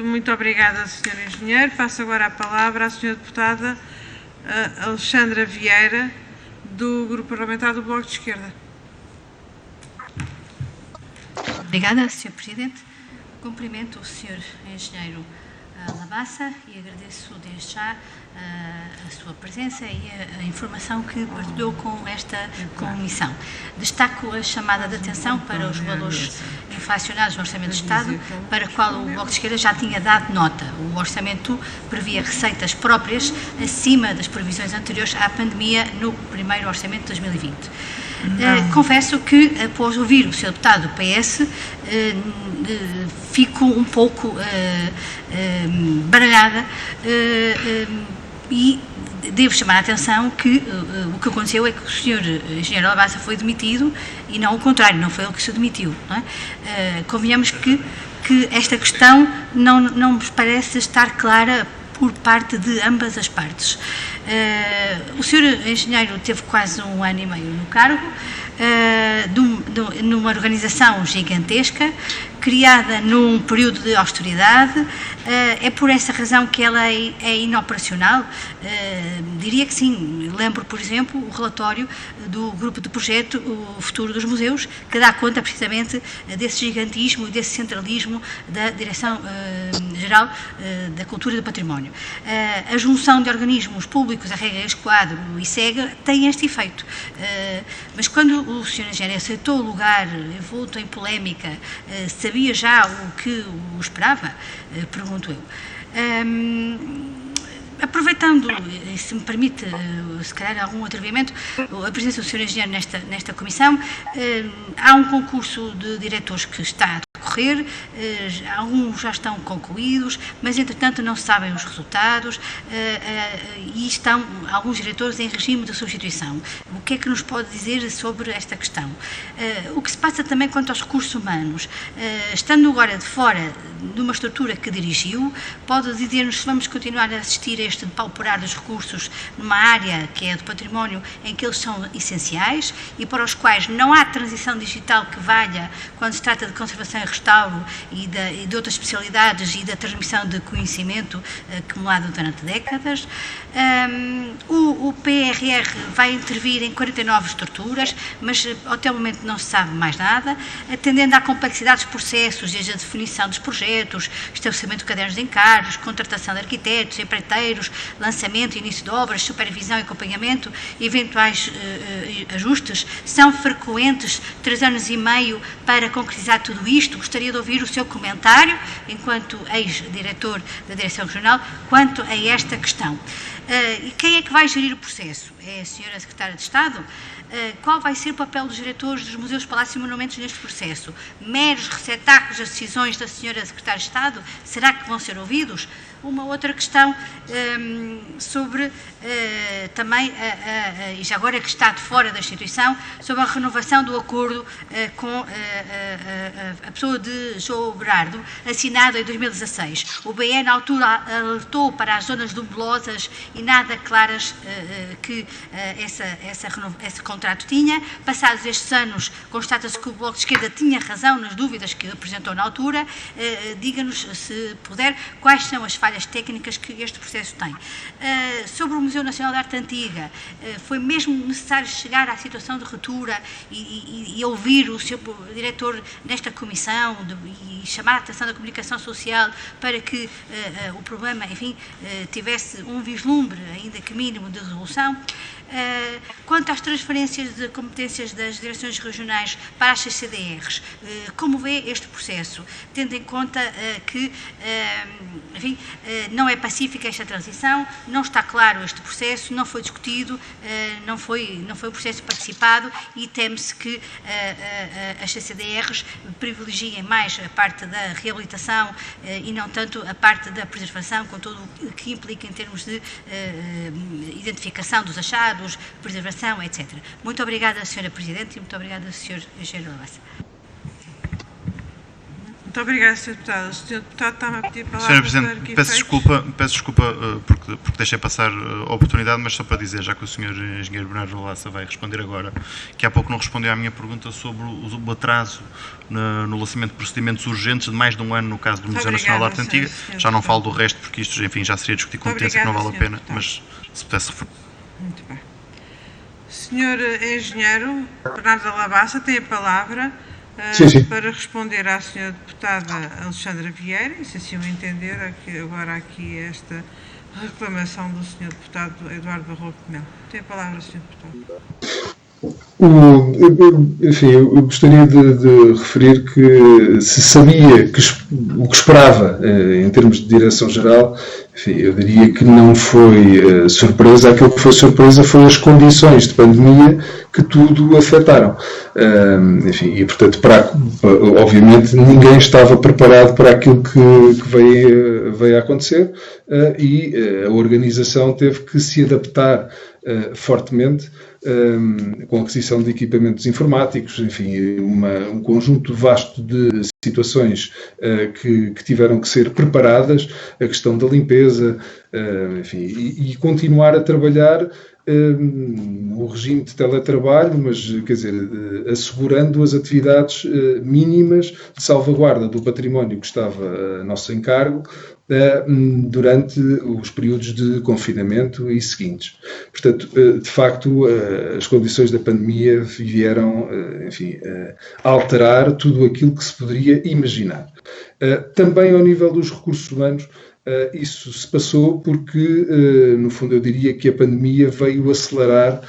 Muito obrigada, Sr. Engenheiro. Passo agora a palavra à Sra. Deputada Alexandra Vieira, do Grupo Parlamentar do Bloco de Esquerda. Obrigada, Sr. Presidente. Cumprimento o Sr. Engenheiro Labassa e agradeço desde já a sua presença e a informação que partilhou com esta comissão. Destaco a chamada de atenção para os valores inflacionados no Orçamento de Estado, para o qual o Bloco de Esquerda já tinha dado nota. O Orçamento previa receitas próprias acima das previsões anteriores à pandemia no primeiro Orçamento de 2020. Confesso que, após ouvir o Sr. Deputado do PS, fico um pouco baralhada e devo chamar a atenção que o que aconteceu é que o Sr. Engenheiro Labassa foi demitido e não o contrário, não foi ele que se demitiu. Não é? Convenhamos que esta questão não nos parece estar clara por parte de ambas as partes. O Sr. Engenheiro teve quase 1 ano e meio no cargo, numa organização gigantesca, criada num período de austeridade. É por essa razão que ela é inoperacional? Diria que sim. Lembro, por exemplo, o relatório do grupo de projeto O Futuro dos Museus, que dá conta precisamente desse gigantismo e desse centralismo da Direção-Geral da Cultura e do Património. A junção de organismos públicos, a regra Esquadro e SEGA, tem este efeito. Mas quando o Sr. Engenheiro aceitou o lugar envolto em polémica, sabia já o que o esperava? Pergunto eu. Aproveitando, se me permite, se calhar algum atrevimento, a presença do Sr. Engenheiro nesta comissão, há um concurso de diretores que está a decorrer decorrer, alguns já estão concluídos, mas entretanto não se sabem os resultados e estão alguns diretores em regime de substituição. O que é que nos pode dizer sobre esta questão? O que se passa também quanto aos recursos humanos? Estando agora de fora de uma estrutura que dirigiu, pode dizer-nos se vamos continuar a assistir a este depauperar dos recursos numa área que é do património em que eles são essenciais e para os quais não há transição digital que valha quando se trata de conservação e restauro e de outras especialidades e da transmissão de conhecimento acumulado durante décadas. O PRR vai intervir em 49 estruturas, mas até o momento não se sabe mais nada, atendendo à complexidade dos processos, desde a definição dos projetos, estabelecimento de cadernos de encargos, contratação de arquitetos, empreiteiros, lançamento e início de obras, supervisão e acompanhamento, eventuais ajustes, são frequentes 3 anos e meio para concretizar tudo isto. Gostaria de ouvir o seu comentário, enquanto ex-diretor da Direção Regional, quanto a esta questão. E quem é que vai gerir o processo? É a Sra. Secretária de Estado? Qual vai ser o papel dos diretores dos museus, palácios e monumentos neste processo? Meros receptáculos das decisões da Sra. Secretária de Estado? Será que vão ser ouvidos? Uma outra questão sobre também, e já agora que está de fora da instituição, sobre a renovação do acordo com a pessoa de João Berardo, assinado em 2016. O BE, na altura, alertou para as zonas nebulosas e nada claras que esse contrato tinha. Passados estes anos, constata-se que o Bloco de Esquerda tinha razão nas dúvidas que apresentou na altura. Diga-nos, se puder, quais são as falhas técnicas que este processo tem. Sobre o Museu Nacional de Arte Antiga, foi mesmo necessário chegar à situação de ruptura e ouvir o seu diretor nesta comissão e chamar a atenção da comunicação social para que o problema, enfim, tivesse um vislumbre, ainda que mínimo, de resolução. Quanto às transferências de competências das direções regionais para as CCDRs, como vê este processo, tendo em conta que, enfim, não é pacífica esta transição, não está claro este processo, não foi discutido, não foi um processo participado e teme-se que as CCDRs privilegiem mais a parte da reabilitação e não tanto a parte da preservação, com tudo o que implica em termos de identificação dos achados, preservação, etc. Muito obrigada, Sra. Presidente, e muito obrigada, Sr. Engenheiro Lavassa. Muito obrigada, Sr. Deputado. O Sr. Deputado está-me a pedir a palavra. Sra. Presidente, peço desculpa porque deixei passar a oportunidade, mas só para dizer, já que o Sr. Engenheiro Bernardo Lavassa vai responder agora, que há pouco não respondeu à minha pergunta sobre o atraso no lançamento de procedimentos urgentes de mais de um ano no caso do Museu Nacional de Arte Antiga. Já não falo do resto, porque isto, enfim, já seria discutir competência, que não vale a pena, mas se pudesse referir. Muito bem. Senhor Engenheiro Bernardo Lavassa tem a palavra para responder à Sra. Deputada Alexandra Vieira, e se assim o entender, agora aqui esta reclamação do Sr. Deputado Eduardo Barroco de Melo. Tem a palavra, Sr. Deputado. Enfim, eu gostaria de referir que se sabia o que esperava em termos de direção-geral, enfim, eu diria que não foi surpresa. Aquilo que foi surpresa foi as condições de pandemia que tudo afetaram. Enfim, e portanto, obviamente, ninguém estava preparado para aquilo que veio a acontecer e a organização teve que se adaptar fortemente com a aquisição de equipamentos informáticos, enfim, um conjunto vasto de situações que tiveram que ser preparadas, a questão da limpeza, enfim, e continuar a trabalhar no regime de teletrabalho, mas, quer dizer, assegurando as atividades mínimas de salvaguarda do património que estava a nosso encargo durante os períodos de confinamento e seguintes. Portanto, de facto, as condições da pandemia vieram, enfim, alterar tudo aquilo que se poderia imaginar. Também ao nível dos recursos humanos, isso se passou porque, no fundo, eu diria que a pandemia veio acelerar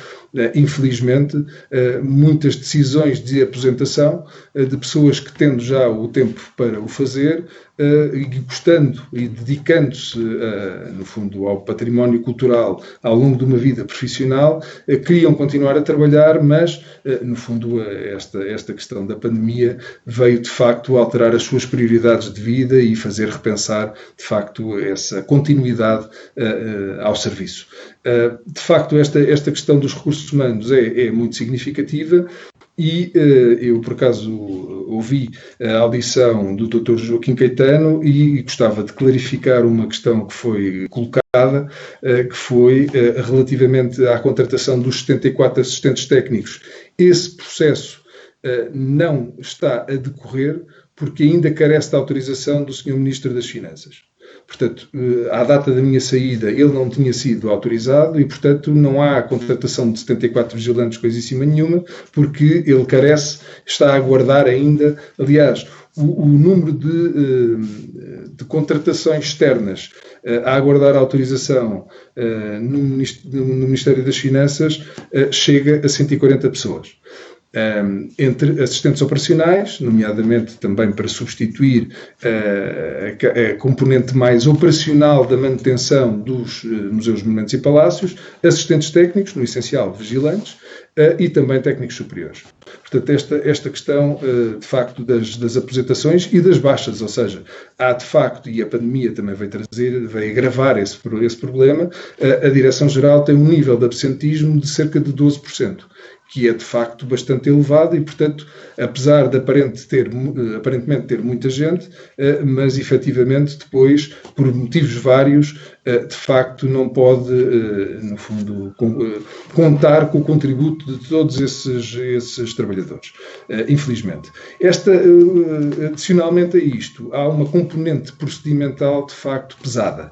infelizmente, muitas decisões de aposentação de pessoas que, tendo já o tempo para o fazer, e gostando e dedicando-se, no fundo, ao património cultural ao longo de uma vida profissional, queriam continuar a trabalhar, mas, no fundo, esta questão da pandemia veio, de facto, alterar as suas prioridades de vida e fazer repensar, de facto, essa continuidade ao serviço. De facto, esta questão dos recursos humanos é muito significativa. E eu, por acaso, ouvi a audição do Dr. Joaquim Caetano e gostava de clarificar uma questão que foi colocada, que foi relativamente à contratação dos 74 assistentes técnicos. Esse processo não está a decorrer porque ainda carece da autorização do Sr. Ministro das Finanças. Portanto, à data da minha saída, ele não tinha sido autorizado e, portanto, não há a contratação de 74 vigilantes, coisíssima nenhuma, porque ele carece, está a aguardar ainda. Aliás, o número de contratações externas a aguardar a autorização no Ministério das Finanças chega a 140 pessoas. Entre assistentes operacionais, nomeadamente também para substituir a componente mais operacional da manutenção dos museus, monumentos e palácios, assistentes técnicos, no essencial vigilantes, e também técnicos superiores. Portanto, esta questão, de facto, das aposentações e das baixas, ou seja, há de facto, e a pandemia também veio agravar esse problema, a Direção-Geral tem um nível de absentismo de cerca de 12%. Que é de facto bastante elevado e, portanto, apesar de aparentemente ter muita gente, mas efetivamente depois, por motivos vários, de facto não pode, no fundo, contar com o contributo de todos esses trabalhadores, infelizmente. Adicionalmente a isto, há uma componente procedimental de facto pesada.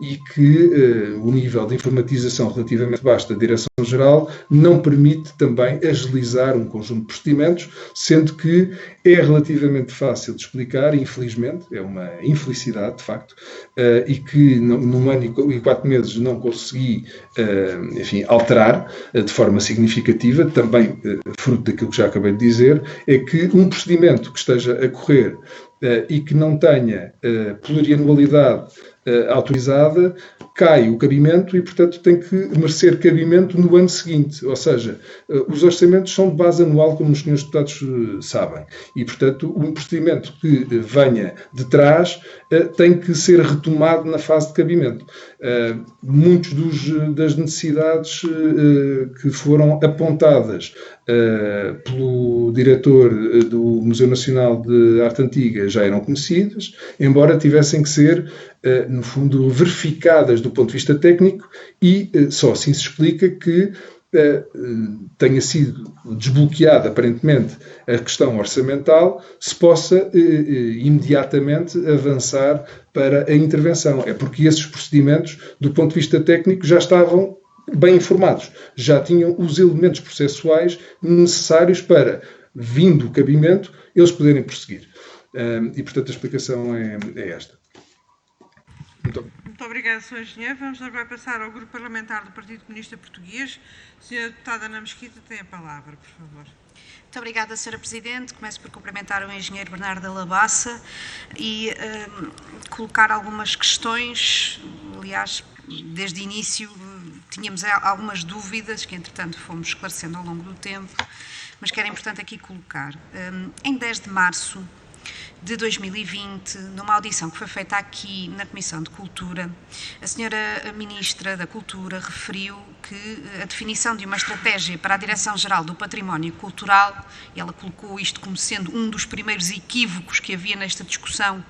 E que o nível de informatização relativamente baixo da Direção-Geral não permite também agilizar um conjunto de procedimentos, sendo que é relativamente fácil de explicar, infelizmente, é uma infelicidade, de facto, e que num ano e 4 meses não consegui, alterar de forma significativa, também fruto daquilo que já acabei de dizer, é que um procedimento que esteja a correr e que não tenha plurianualidade autorizada, cai o cabimento e, portanto, tem que merecer cabimento no ano seguinte. Ou seja, os orçamentos são de base anual, como os senhores deputados sabem. E, portanto, um procedimento que venha de trás tem que ser retomado na fase de cabimento. Muitos das necessidades que foram apontadas pelo diretor do Museu Nacional de Arte Antiga já eram conhecidas, embora tivessem que ser, no fundo, verificadas do ponto de vista técnico e só assim se explica que tenha sido desbloqueada, aparentemente, a questão orçamental, se possa imediatamente avançar para a intervenção. É porque esses procedimentos, do ponto de vista técnico, já estavam bem informados, já tinham os elementos processuais necessários para, vindo o cabimento, eles poderem prosseguir. E, portanto, a explicação é esta. Muito obrigada, Sr. Engenheiro. Vamos agora passar ao Grupo Parlamentar do Partido Comunista Português. Sra. Deputada Ana Mesquita tem a palavra, por favor. Muito obrigada, Sra. Presidente. Começo por cumprimentar o Engenheiro Bernardo da Labassa e colocar algumas questões. Aliás, desde o início tínhamos algumas dúvidas que, entretanto, fomos esclarecendo ao longo do tempo, mas que era importante aqui colocar. Em 10 de março de 2020, numa audição que foi feita aqui na Comissão de Cultura, a senhora Ministra da Cultura referiu que a definição de uma estratégia para a Direção-Geral do Património Cultural, e ela colocou isto como sendo um dos primeiros equívocos que havia nesta discussão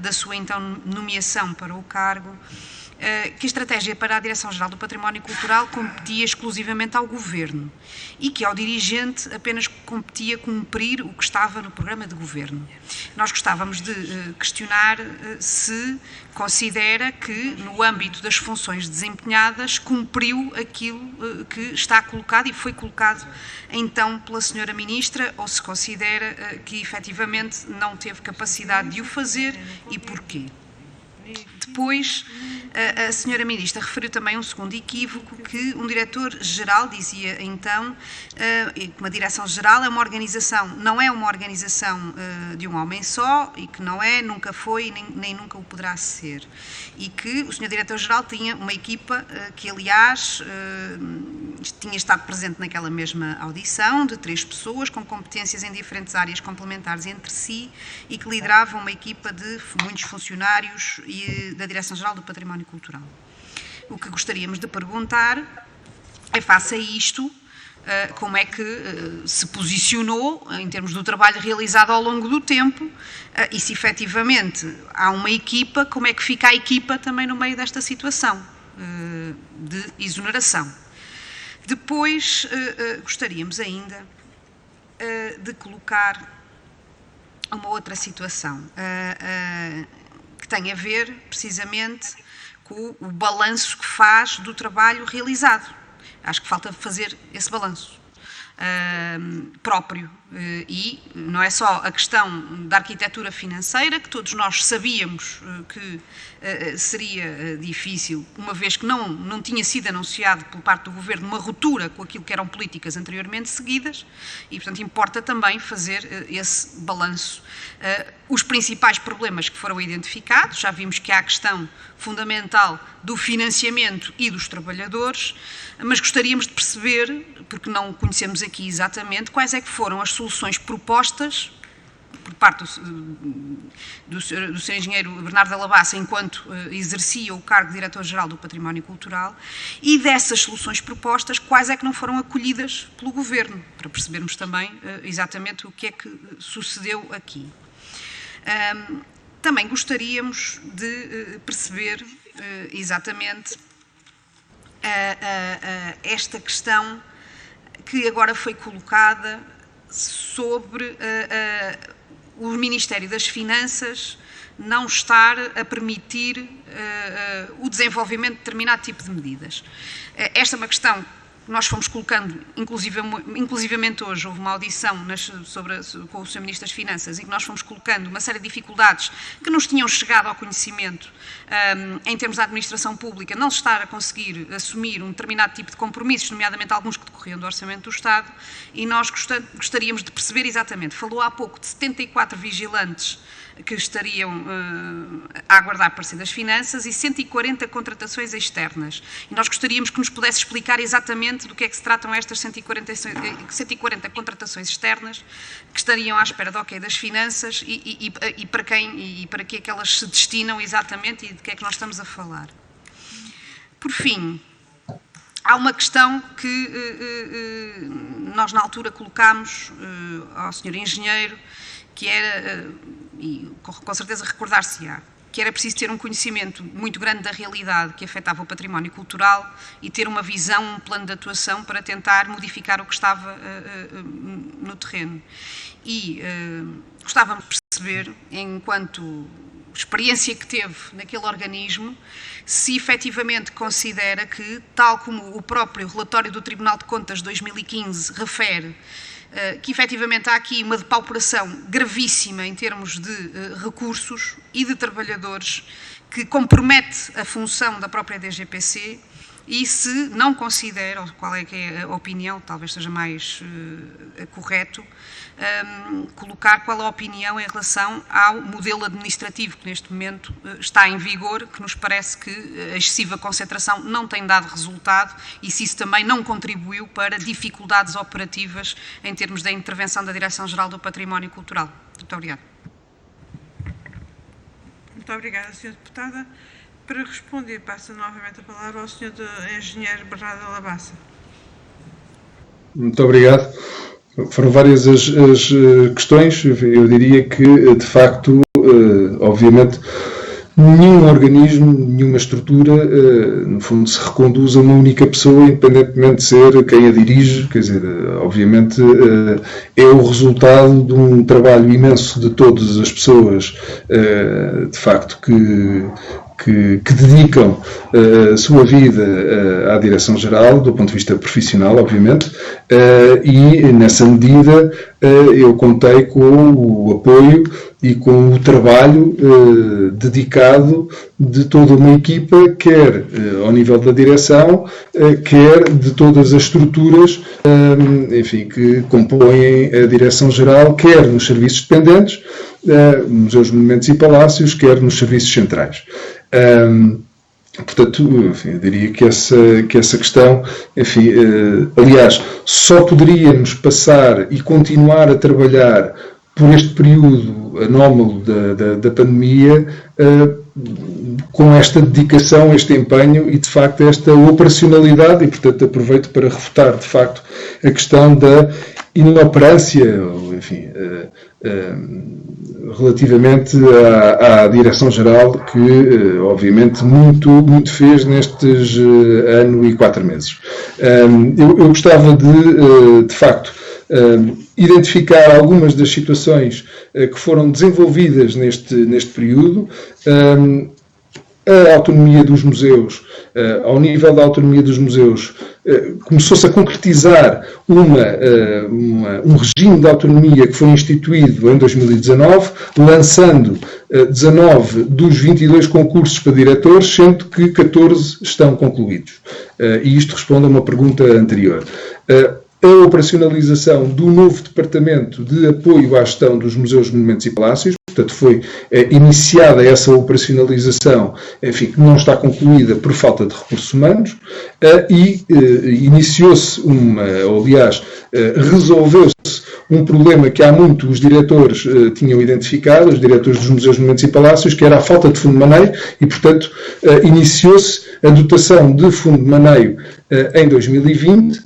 da sua então nomeação para o cargo, que a estratégia para a Direção-Geral do Património Cultural competia exclusivamente ao Governo e que ao dirigente apenas competia cumprir o que estava no programa de Governo. Nós gostávamos de questionar se considera que, no âmbito das funções desempenhadas, cumpriu aquilo que está colocado e foi colocado então pela senhora Ministra, ou se considera que efetivamente não teve capacidade de o fazer e porquê. Depois, A senhora Ministra referiu também um segundo equívoco, que um diretor-geral dizia então que uma direção-geral é uma organização, não é uma organização de um homem só e que não é, nunca foi, nem nunca o poderá ser. E que o senhor diretor-geral tinha uma equipa que, aliás, tinha estado presente naquela mesma audição, de 3 pessoas com competências em diferentes áreas complementares entre si e que lideravam uma equipa de muitos funcionários e da Direção-Geral do Património Cultural. O que gostaríamos de perguntar é, face a isto, como é que se posicionou em termos do trabalho realizado ao longo do tempo e se efetivamente há uma equipa, como é que fica a equipa também no meio desta situação de exoneração. Depois, gostaríamos ainda de colocar uma outra situação que tem a ver precisamente com o balanço que faz do trabalho realizado. Acho que falta fazer esse balanço próprio e não é só a questão da arquitetura financeira, que todos nós sabíamos que seria difícil, uma vez que não tinha sido anunciado por parte do Governo uma ruptura com aquilo que eram políticas anteriormente seguidas e, portanto, importa também fazer esse balanço. Os principais problemas que foram identificados, já vimos que há a questão fundamental do financiamento e dos trabalhadores, mas gostaríamos de perceber, porque não conhecemos aqui exatamente, quais é que foram as soluções propostas por parte do Sr. Engenheiro Bernardo Della Bassa, enquanto exercia o cargo de Diretor-Geral do Património Cultural, e dessas soluções propostas, quais é que não foram acolhidas pelo Governo, para percebermos também exatamente o que é que sucedeu aqui. Também gostaríamos de perceber exatamente esta questão que agora foi colocada sobre o Ministério das Finanças não estar a permitir o desenvolvimento de determinado tipo de medidas. Esta é uma questão que nós fomos colocando, inclusivamente hoje houve uma audição com o Sr. Ministro das Finanças e que nós fomos colocando uma série de dificuldades que nos tinham chegado ao conhecimento em termos da administração pública, não se estar a conseguir assumir um determinado tipo de compromissos, nomeadamente alguns que decorriam do Orçamento do Estado, e nós gostaríamos de perceber exatamente, falou há pouco de 74 vigilantes que estariam a aguardar parecer das finanças e 140 contratações externas. E nós gostaríamos que nos pudesse explicar exatamente do que é que se tratam estas 140 contratações externas que estariam à espera do ok das finanças e para quem e para que é que elas se destinam exatamente e de que é que nós estamos a falar. Por fim, há uma questão que nós na altura colocámos ao Sr. Engenheiro, que era, e com certeza recordar-se-á, que era preciso ter um conhecimento muito grande da realidade que afetava o património cultural e ter uma visão, um plano de atuação para tentar modificar o que estava no terreno. E gostávamos de perceber, enquanto experiência que teve naquele organismo, se efetivamente considera que, tal como o próprio relatório do Tribunal de Contas de 2015 refere, que efetivamente há aqui uma depauperação gravíssima em termos de recursos e de trabalhadores que compromete a função da própria DGPC e se não considera, ou qual é que é a opinião, talvez seja mais correto, colocar qual é a opinião em relação ao modelo administrativo que neste momento está em vigor, que nos parece que a excessiva concentração não tem dado resultado e se isso também não contribuiu para dificuldades operativas em termos da intervenção da Direção-Geral do Património Cultural. Muito obrigada. Muito obrigada, Sra. Deputada. Para responder, passo novamente a palavra ao Sr. Engenheiro Bernardo Della Bassa. Muito obrigado. Foram várias as questões. Eu diria que, de facto, obviamente, nenhum organismo, nenhuma estrutura, no fundo, se reconduz a uma única pessoa, independentemente de ser quem a dirige. Quer dizer, obviamente, é o resultado de um trabalho imenso de todas as pessoas, de facto, que dedicam a sua vida à Direção-Geral, do ponto de vista profissional, obviamente, e nessa medida eu contei com o apoio e com o trabalho dedicado de toda uma equipa, quer ao nível da direção, quer de todas as estruturas, enfim, que compõem a Direção-Geral, quer nos serviços dependentes, museus, monumentos e palácios, quer nos serviços centrais. Portanto, enfim, eu diria que essa questão, enfim, aliás, só poderíamos passar e continuar a trabalhar por este período anómalo da pandemia com esta dedicação, este empenho e, de facto, esta operacionalidade, e, portanto, aproveito para refutar, de facto, a questão da inoperância, enfim, relativamente à Direção-Geral, que, obviamente, muito fez nestes ano e 4 meses. Eu gostava de facto, identificar algumas das situações que foram desenvolvidas neste período. A autonomia dos museus, ao nível da autonomia dos museus, começou-se a concretizar um regime de autonomia que foi instituído em 2019, lançando 19 dos 22 concursos para diretores, sendo que 14 estão concluídos. E isto responde a uma pergunta anterior. A operacionalização do novo Departamento de Apoio à Gestão dos Museus, Monumentos e Palácios, portanto foi iniciada essa operacionalização, enfim, que não está concluída por falta de recursos humanos, e iniciou-se resolveu-se um problema que há muito os diretores tinham identificado, os diretores dos Museus, Monumentos e Palácios, que era a falta de fundo de maneio, e, portanto, iniciou-se a dotação de fundo de maneio em 2020,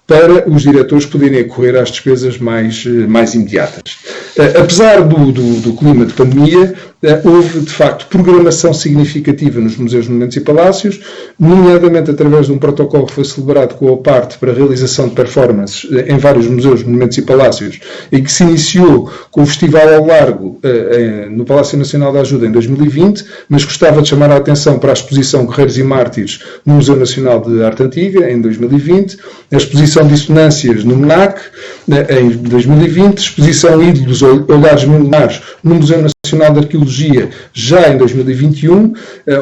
para os diretores poderem acorrer às despesas mais imediatas. Apesar do clima de pandemia, houve, de facto, programação significativa nos Museus, Monumentos e Palácios, nomeadamente através de um protocolo que foi celebrado com a OPARTE para a realização de performances em vários Museus, Monumentos e Palácios, e que se iniciou com o Festival ao Largo no Palácio Nacional da Ajuda em 2020, mas gostava de chamar a atenção para a exposição Guerreiros e Mártires no Museu Nacional de Arte Antiga, em 2020, a exposição Dissonâncias no MNAC, em 2020, exposição Ídolos Olhares Milenares no Museu Nacional de Arqueologia, já em 2021,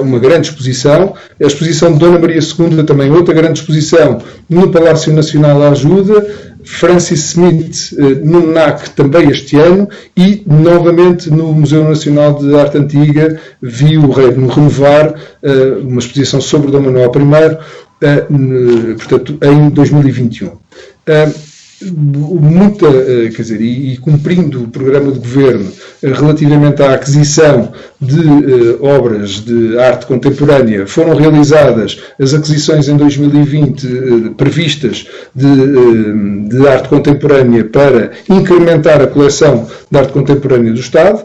uma grande exposição. A exposição de Dona Maria II, também outra grande exposição no Palácio Nacional da Ajuda. Francis Smith no MNAC também este ano, e novamente no Museu Nacional de Arte Antiga viu o Reino renovar uma exposição sobre Dom Manuel I, portanto, em 2021. E cumprindo o programa de governo relativamente à aquisição de obras de arte contemporânea, foram realizadas as aquisições em 2020 previstas de arte contemporânea para incrementar a coleção de arte contemporânea do Estado.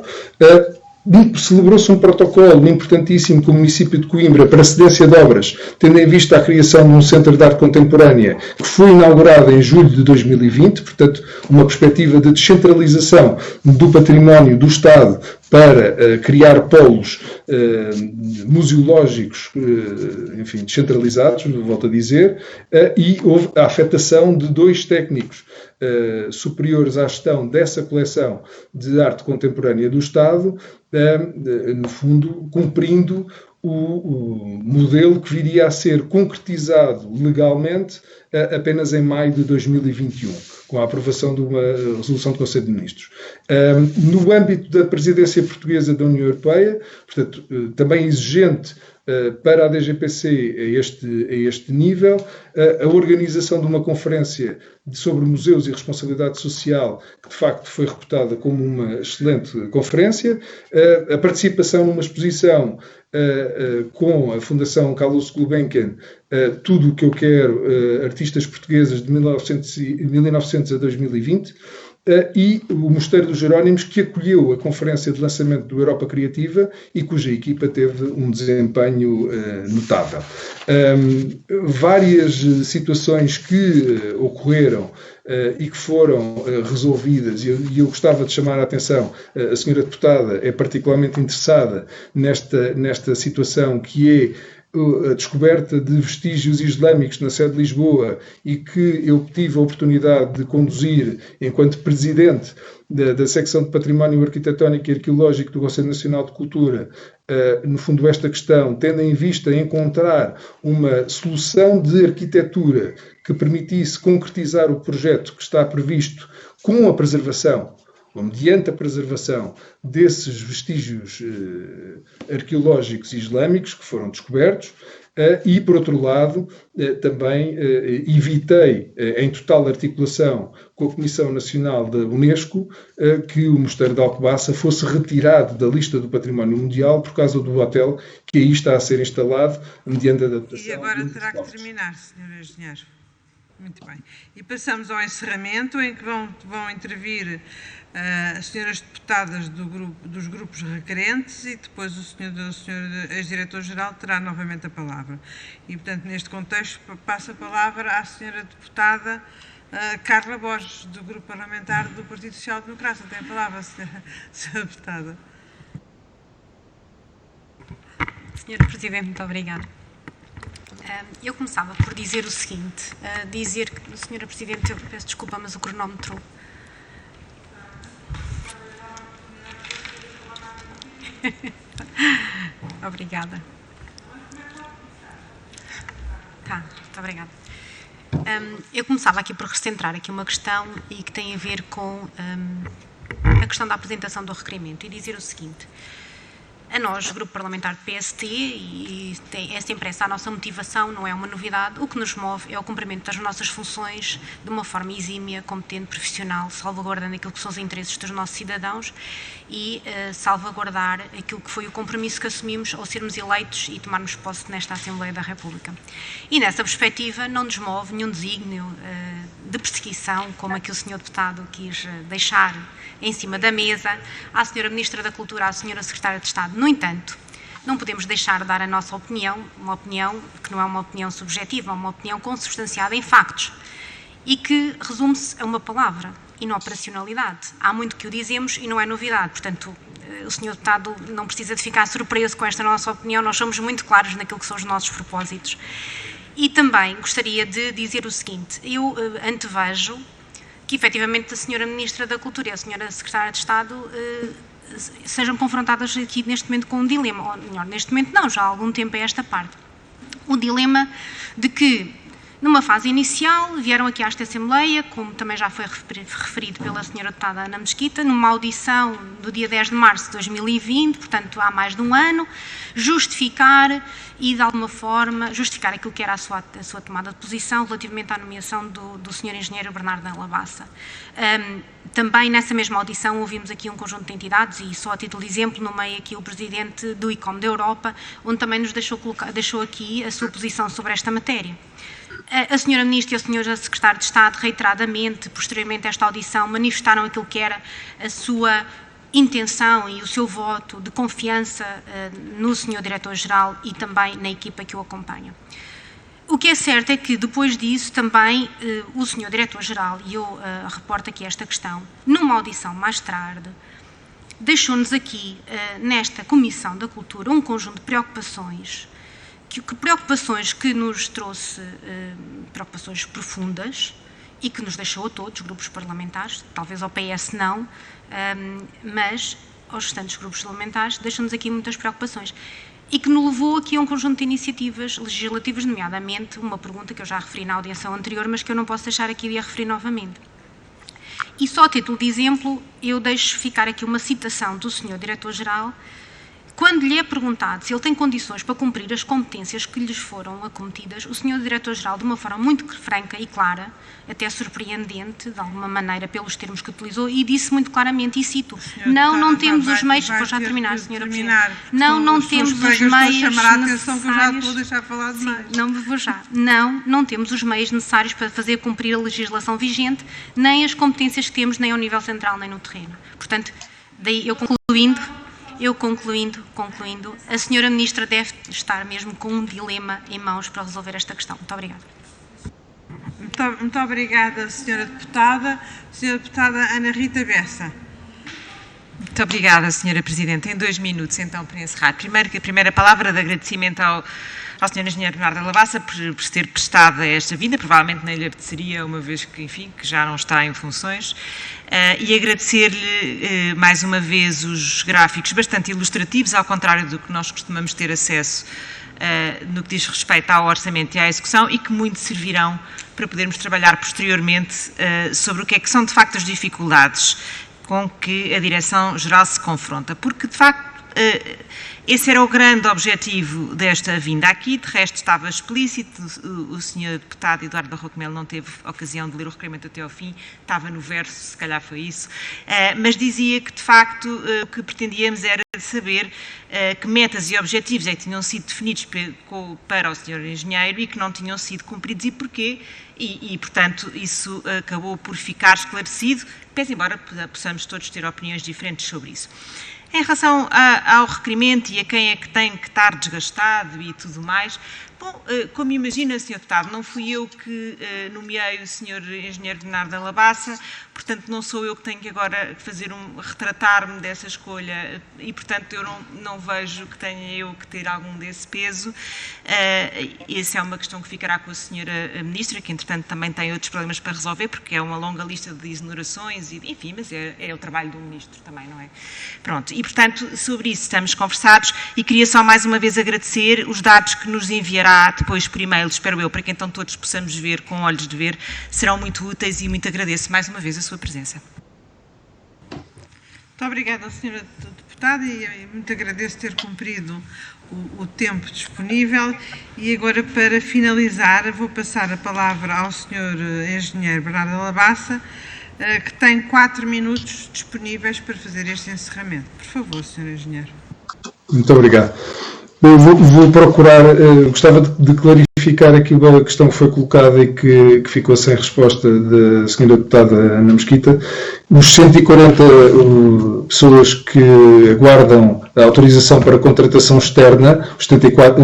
Celebrou-se um protocolo importantíssimo com o município de Coimbra para cedência de obras, tendo em vista a criação de um centro de arte contemporânea que foi inaugurado em julho de 2020, portanto, uma perspectiva de descentralização do património do Estado para criar polos museológicos, enfim, descentralizados, volto a dizer, e houve a afetação de 2 técnicos superiores à gestão dessa coleção de arte contemporânea do Estado, no fundo, cumprindo o modelo que viria a ser concretizado legalmente apenas em maio de 2021, com a aprovação de uma resolução do Conselho de Ministros. No âmbito da presidência portuguesa da União Europeia, portanto, também exigente para a DGPC a este nível, a organização de uma conferência sobre museus e responsabilidade social, que de facto foi reputada como uma excelente conferência, a participação numa exposição com a Fundação Carlos Gulbenkian, Tudo o que eu quero, artistas portuguesas de 1900 a 2020, e o Mosteiro dos Jerónimos, que acolheu a conferência de lançamento do Europa Criativa e cuja equipa teve um desempenho notável. Várias situações que ocorreram e que foram resolvidas, e eu gostava de chamar a atenção, a senhora deputada é particularmente interessada nesta situação, que é a descoberta de vestígios islâmicos na sede de Lisboa e que eu tive a oportunidade de conduzir enquanto presidente da secção de Património Arquitetónico e Arqueológico do Conselho Nacional de Cultura, no fundo esta questão, tendo em vista encontrar uma solução de arquitetura que permitisse concretizar o projeto que está previsto com a preservação, ou mediante a preservação desses vestígios arqueológicos islâmicos que foram descobertos, e, por outro lado, também evitei, em total articulação com a Comissão Nacional da Unesco, que o Mosteiro de Alcobaça fosse retirado da lista do Património Mundial por causa do hotel que aí está a ser instalado, mediante a adaptação. E agora terá que terminar, Sr. Engenheiro. Muito bem. E passamos ao encerramento, em que vão intervir as senhoras deputadas dos grupos requerentes e depois o senhor ex-diretor-geral terá novamente a palavra. E, portanto, neste contexto, passo a palavra à senhora deputada Carla Borges, do grupo parlamentar do Partido Social Democrata. Tem a palavra, senhora deputada. Senhora Presidente, muito obrigada. Eu começava por dizer o seguinte, Senhora Presidente, eu peço desculpa, mas o cronómetro... Obrigada. Tá, muito obrigada. Eu começava aqui por recentrar aqui uma questão e que tem a ver com a questão da apresentação do requerimento e dizer o seguinte. A nós, Grupo Parlamentar do PST, e é sempre essa a nossa motivação, não é uma novidade, o que nos move é o cumprimento das nossas funções de uma forma exímia, competente, profissional, salvaguardando aquilo que são os interesses dos nossos cidadãos e salvaguardar aquilo que foi o compromisso que assumimos ao sermos eleitos e tomarmos posse nesta Assembleia da República. E nessa perspectiva não nos move nenhum desígnio de perseguição, como aqui o Sr. Deputado quis deixar em cima da mesa, à Sra. Ministra da Cultura, à Sra. Secretária de Estado. No entanto, não podemos deixar de dar a nossa opinião, uma opinião que não é uma opinião subjetiva, é uma opinião consubstanciada em factos e que resume-se a uma palavra, inoperacionalidade. Há muito que o dizemos e não é novidade, portanto, o Sr. Deputado não precisa de ficar surpreso com esta nossa opinião, nós somos muito claros naquilo que são os nossos propósitos. E também gostaria de dizer o seguinte, eu antevejo que efetivamente a Sra. Ministra da Cultura e a Sra. Secretária de Estado sejam confrontadas aqui neste momento com um dilema, ou melhor, neste momento não, já há algum tempo a esta parte. O dilema de que, numa fase inicial, vieram aqui a esta Assembleia, como também já foi referido pela Sra. Deputada Ana Mesquita, numa audição do dia 10 de março de 2020, portanto há mais de um ano, justificar e, de alguma forma, justificar aquilo que era a sua tomada de posição relativamente à nomeação do Sr. Engenheiro Bernardo Della Bassa. Também nessa mesma audição ouvimos aqui um conjunto de entidades e só a título de exemplo nomeei aqui o Presidente do ICOM da Europa, onde também nos deixou aqui a sua posição sobre esta matéria. A Sra. Ministra e a Sra. Secretária de Estado reiteradamente, posteriormente a esta audição, manifestaram aquilo que era a sua intenção e o seu voto de confiança no Sr. Diretor-Geral e também na equipa que o acompanha. O que é certo é que, depois disso, também o Sr. Diretor-Geral, e eu reporto aqui esta questão, numa audição mais tarde, deixou-nos aqui, nesta Comissão da Cultura, um conjunto de preocupações, preocupações que nos trouxe preocupações profundas e que nos deixou a todos, grupos parlamentares, talvez ao PS não, mas aos restantes grupos parlamentares, deixam-nos aqui muitas preocupações. E que nos levou aqui a um conjunto de iniciativas legislativas, nomeadamente uma pergunta que eu já referi na audição anterior, mas que eu não posso deixar aqui de a referir novamente. E só a título de exemplo, eu deixo ficar aqui uma citação do Sr. Diretor-Geral, quando lhe é perguntado se ele tem condições para cumprir as competências que lhes foram acometidas, o Sr. Diretor-Geral, de uma forma muito franca e clara, até surpreendente, de alguma maneira, pelos termos que utilizou, e disse muito claramente, e cito, não temos os meios... Vou já terminar, Sra. Presidente. Não temos os meios necessários... Não temos os meios necessários para fazer cumprir a legislação vigente, nem as competências que temos, nem ao nível central, nem no terreno. Portanto, daí eu concluindo, a Sra. Ministra deve estar mesmo com um dilema em mãos para resolver esta questão. Muito obrigada. Muito obrigada, Sra. Deputada. Sra. Deputada Ana Rita Bessa. Muito obrigada, Sra. Presidente. Em 2 minutos, então, para encerrar. Primeiro, a primeira palavra de agradecimento ao Sr. Engenheiro Bernardo Lavassa por se ter prestado a esta vinda, provavelmente nem lhe apeteceria, uma vez que, enfim, que já não está em funções, e agradecer-lhe mais uma vez os gráficos bastante ilustrativos, ao contrário do que nós costumamos ter acesso no que diz respeito ao orçamento e à execução, e que muito servirão para podermos trabalhar posteriormente sobre o que é que são de facto as dificuldades com que a Direção-Geral se confronta, porque de facto esse era o grande objetivo desta vinda aqui. De resto estava explícito, o Sr. Deputado Eduardo Barroco Melo não teve ocasião de ler o requerimento até ao fim, estava no verso, se calhar foi isso, mas dizia que de facto o que pretendíamos era saber que metas e objetivos é que tinham sido definidos para o Sr. Engenheiro e que não tinham sido cumpridos e porquê, e portanto isso acabou por ficar esclarecido, pese embora possamos todos ter opiniões diferentes sobre isso. Em relação ao requerimento e a quem é que tem que estar desgastado e tudo mais, bom, como imagina, Sr. Deputado, não fui eu que nomeei o Sr. Engenheiro Bernardo Lavassa, portanto não sou eu que tenho que agora retratar-me dessa escolha e, portanto, eu não vejo que tenha eu que ter algum desse peso. Essa é uma questão que ficará com a Sra. Ministra, que entretanto também tem outros problemas para resolver, porque é uma longa lista de exonerações, e, enfim, mas é o trabalho do Ministro também, não é? Pronto, e portanto sobre isso estamos conversados, e queria só mais uma vez agradecer os dados que nos enviará depois por e-mail, espero eu, para que então todos possamos ver com olhos de ver, serão muito úteis, e muito agradeço mais uma vez a sua presença. Muito obrigada, Sra. Deputada, e muito agradeço ter cumprido o tempo disponível. E agora, para finalizar, vou passar a palavra ao Sr. Engenheiro Bernardo Lavassa, que tem 4 minutos disponíveis para fazer este encerramento. Por favor, Sr. Engenheiro. Muito obrigado. Eu vou procurar, gostava de clarificar aqui uma questão que foi colocada e que ficou sem resposta da Sra. Deputada Ana Mesquita. Os 140 pessoas que aguardam a autorização para contratação externa, os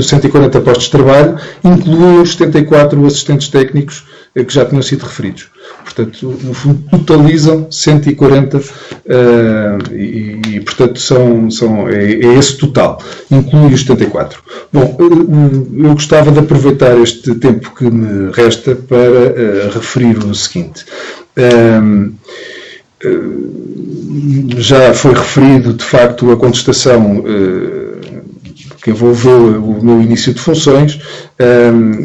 140 postos de trabalho, incluem os 74 assistentes técnicos que já tinham sido referidos. Portanto, no fundo, totalizam 140 e portanto, é esse total, inclui os 74. Bom, eu gostava de aproveitar este tempo que me resta para referir o seguinte. Já foi referido, de facto, a contestação que envolveu o meu início de funções.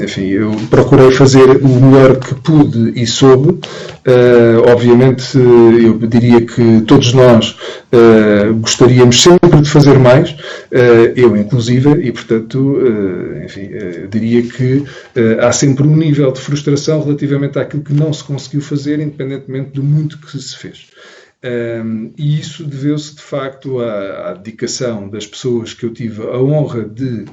Enfim, eu procurei fazer o melhor que pude e soube. Obviamente, eu diria que todos nós gostaríamos sempre de fazer mais, eu inclusive, e portanto, enfim, diria que há sempre um nível de frustração relativamente àquilo que não se conseguiu fazer, independentemente do muito que se fez. E isso deveu-se, de facto, à dedicação das pessoas que eu tive a honra de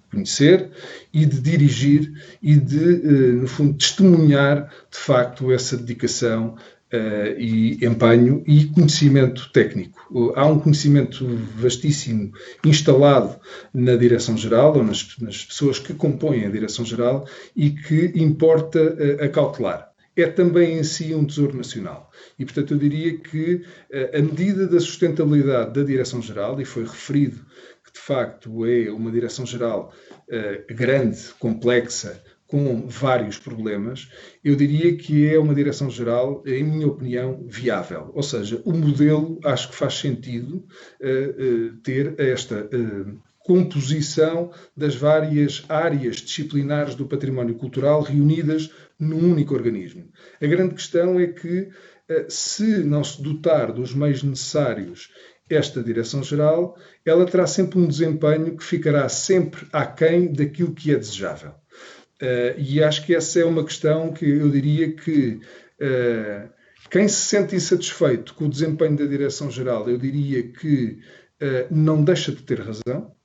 conhecer e de dirigir e de, no fundo, testemunhar, de facto, essa dedicação e empenho e conhecimento técnico. Há um conhecimento vastíssimo instalado na Direção-Geral, ou nas pessoas que compõem a Direção-Geral, e que importa acautelar. É também em si um tesouro nacional. E, portanto, eu diria que a medida da sustentabilidade da Direção-Geral, e foi referido que, de facto, é uma Direção-Geral grande, complexa, com vários problemas, eu diria que é uma Direção-Geral, em minha opinião, viável. Ou seja, o modelo, acho que faz sentido ter esta composição das várias áreas disciplinares do património cultural reunidas num único organismo. A grande questão é que, se não se dotar dos meios necessários esta Direção-Geral, ela terá sempre um desempenho que ficará sempre aquém daquilo que é desejável. E acho que essa é uma questão que eu diria que quem se sente insatisfeito com o desempenho da Direção-Geral, eu diria que não deixa de ter razão,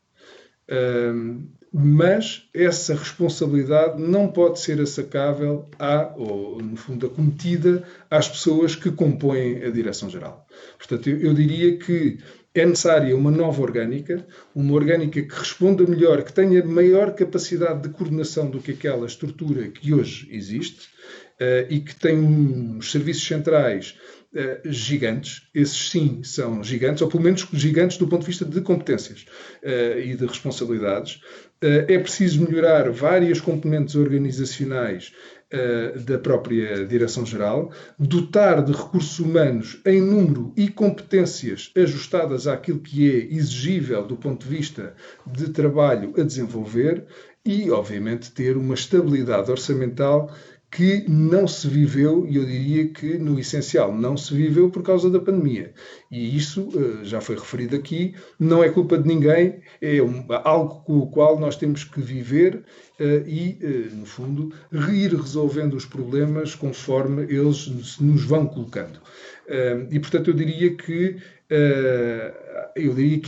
mas essa responsabilidade não pode ser assacável ou, no fundo, acometida às pessoas que compõem a Direção-Geral. Portanto, eu diria que é necessária uma nova orgânica, uma orgânica que responda melhor, que tenha maior capacidade de coordenação do que aquela estrutura que hoje existe, e que tem uns serviços centrais gigantes. Esses sim são gigantes, ou pelo menos gigantes do ponto de vista de competências e de responsabilidades. É preciso melhorar várias componentes organizacionais da própria Direção-Geral, dotar de recursos humanos em número e competências ajustadas àquilo que é exigível do ponto de vista de trabalho a desenvolver e, obviamente, ter uma estabilidade orçamental que não se viveu, e eu diria que, no essencial, não se viveu por causa da pandemia. E isso, já foi referido aqui, não é culpa de ninguém, é algo com o qual nós temos que viver e, no fundo, ir resolvendo os problemas conforme eles nos vão colocando. E, portanto, eu diria que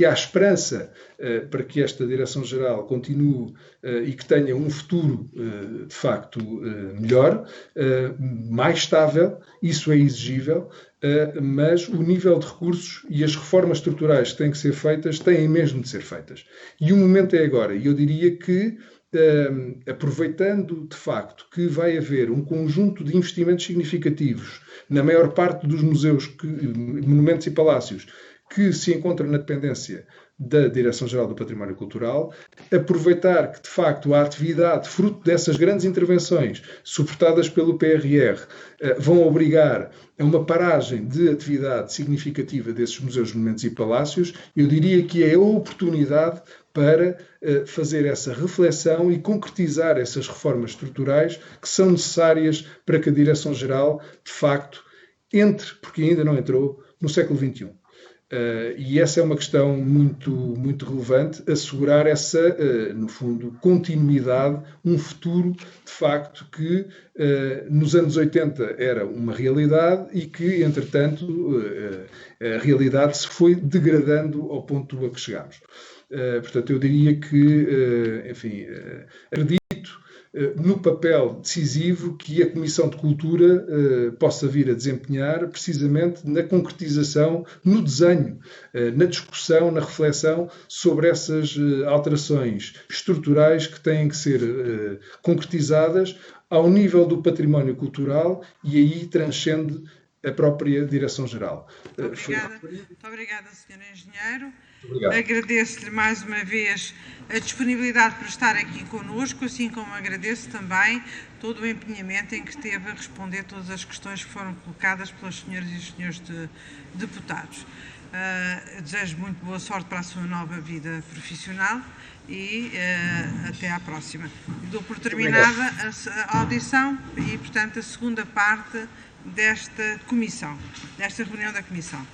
há esperança para que esta Direção-Geral continue e que tenha um futuro, de facto, melhor, mais estável, isso é exigível, mas o nível de recursos e as reformas estruturais que têm que ser feitas têm mesmo de ser feitas. E o momento é agora, e eu diria que aproveitando de facto que vai haver um conjunto de investimentos significativos na maior parte dos museus, monumentos e palácios que se encontram na dependência da Direção-Geral do Património Cultural, aproveitar que de facto a atividade fruto dessas grandes intervenções suportadas pelo PRR vão obrigar a uma paragem de atividade significativa desses museus, monumentos e palácios. Eu diria que é a oportunidade para fazer essa reflexão e concretizar essas reformas estruturais que são necessárias para que a Direção-Geral, de facto, entre, porque ainda não entrou, no século XXI. E essa é uma questão muito, muito relevante, assegurar essa, no fundo, continuidade, um futuro, de facto, que nos anos 80 era uma realidade e que, entretanto, a realidade se foi degradando ao ponto a que chegámos. Portanto, eu diria que, enfim, acredito no papel decisivo que a Comissão de Cultura possa vir a desempenhar, precisamente na concretização, no desenho, na discussão, na reflexão sobre essas alterações estruturais que têm que ser concretizadas ao nível do património cultural e aí transcende a própria Direção-Geral. Muito obrigada, Sr. Engenheiro. Obrigado. Agradeço-lhe mais uma vez a disponibilidade para estar aqui connosco, assim como agradeço também todo o empenhamento em que teve a responder todas as questões que foram colocadas pelas senhoras e os senhores deputados. Desejo muito boa sorte para a sua nova vida profissional e até à próxima. Dou por terminada a audição e, portanto, a segunda parte desta comissão, desta reunião da comissão.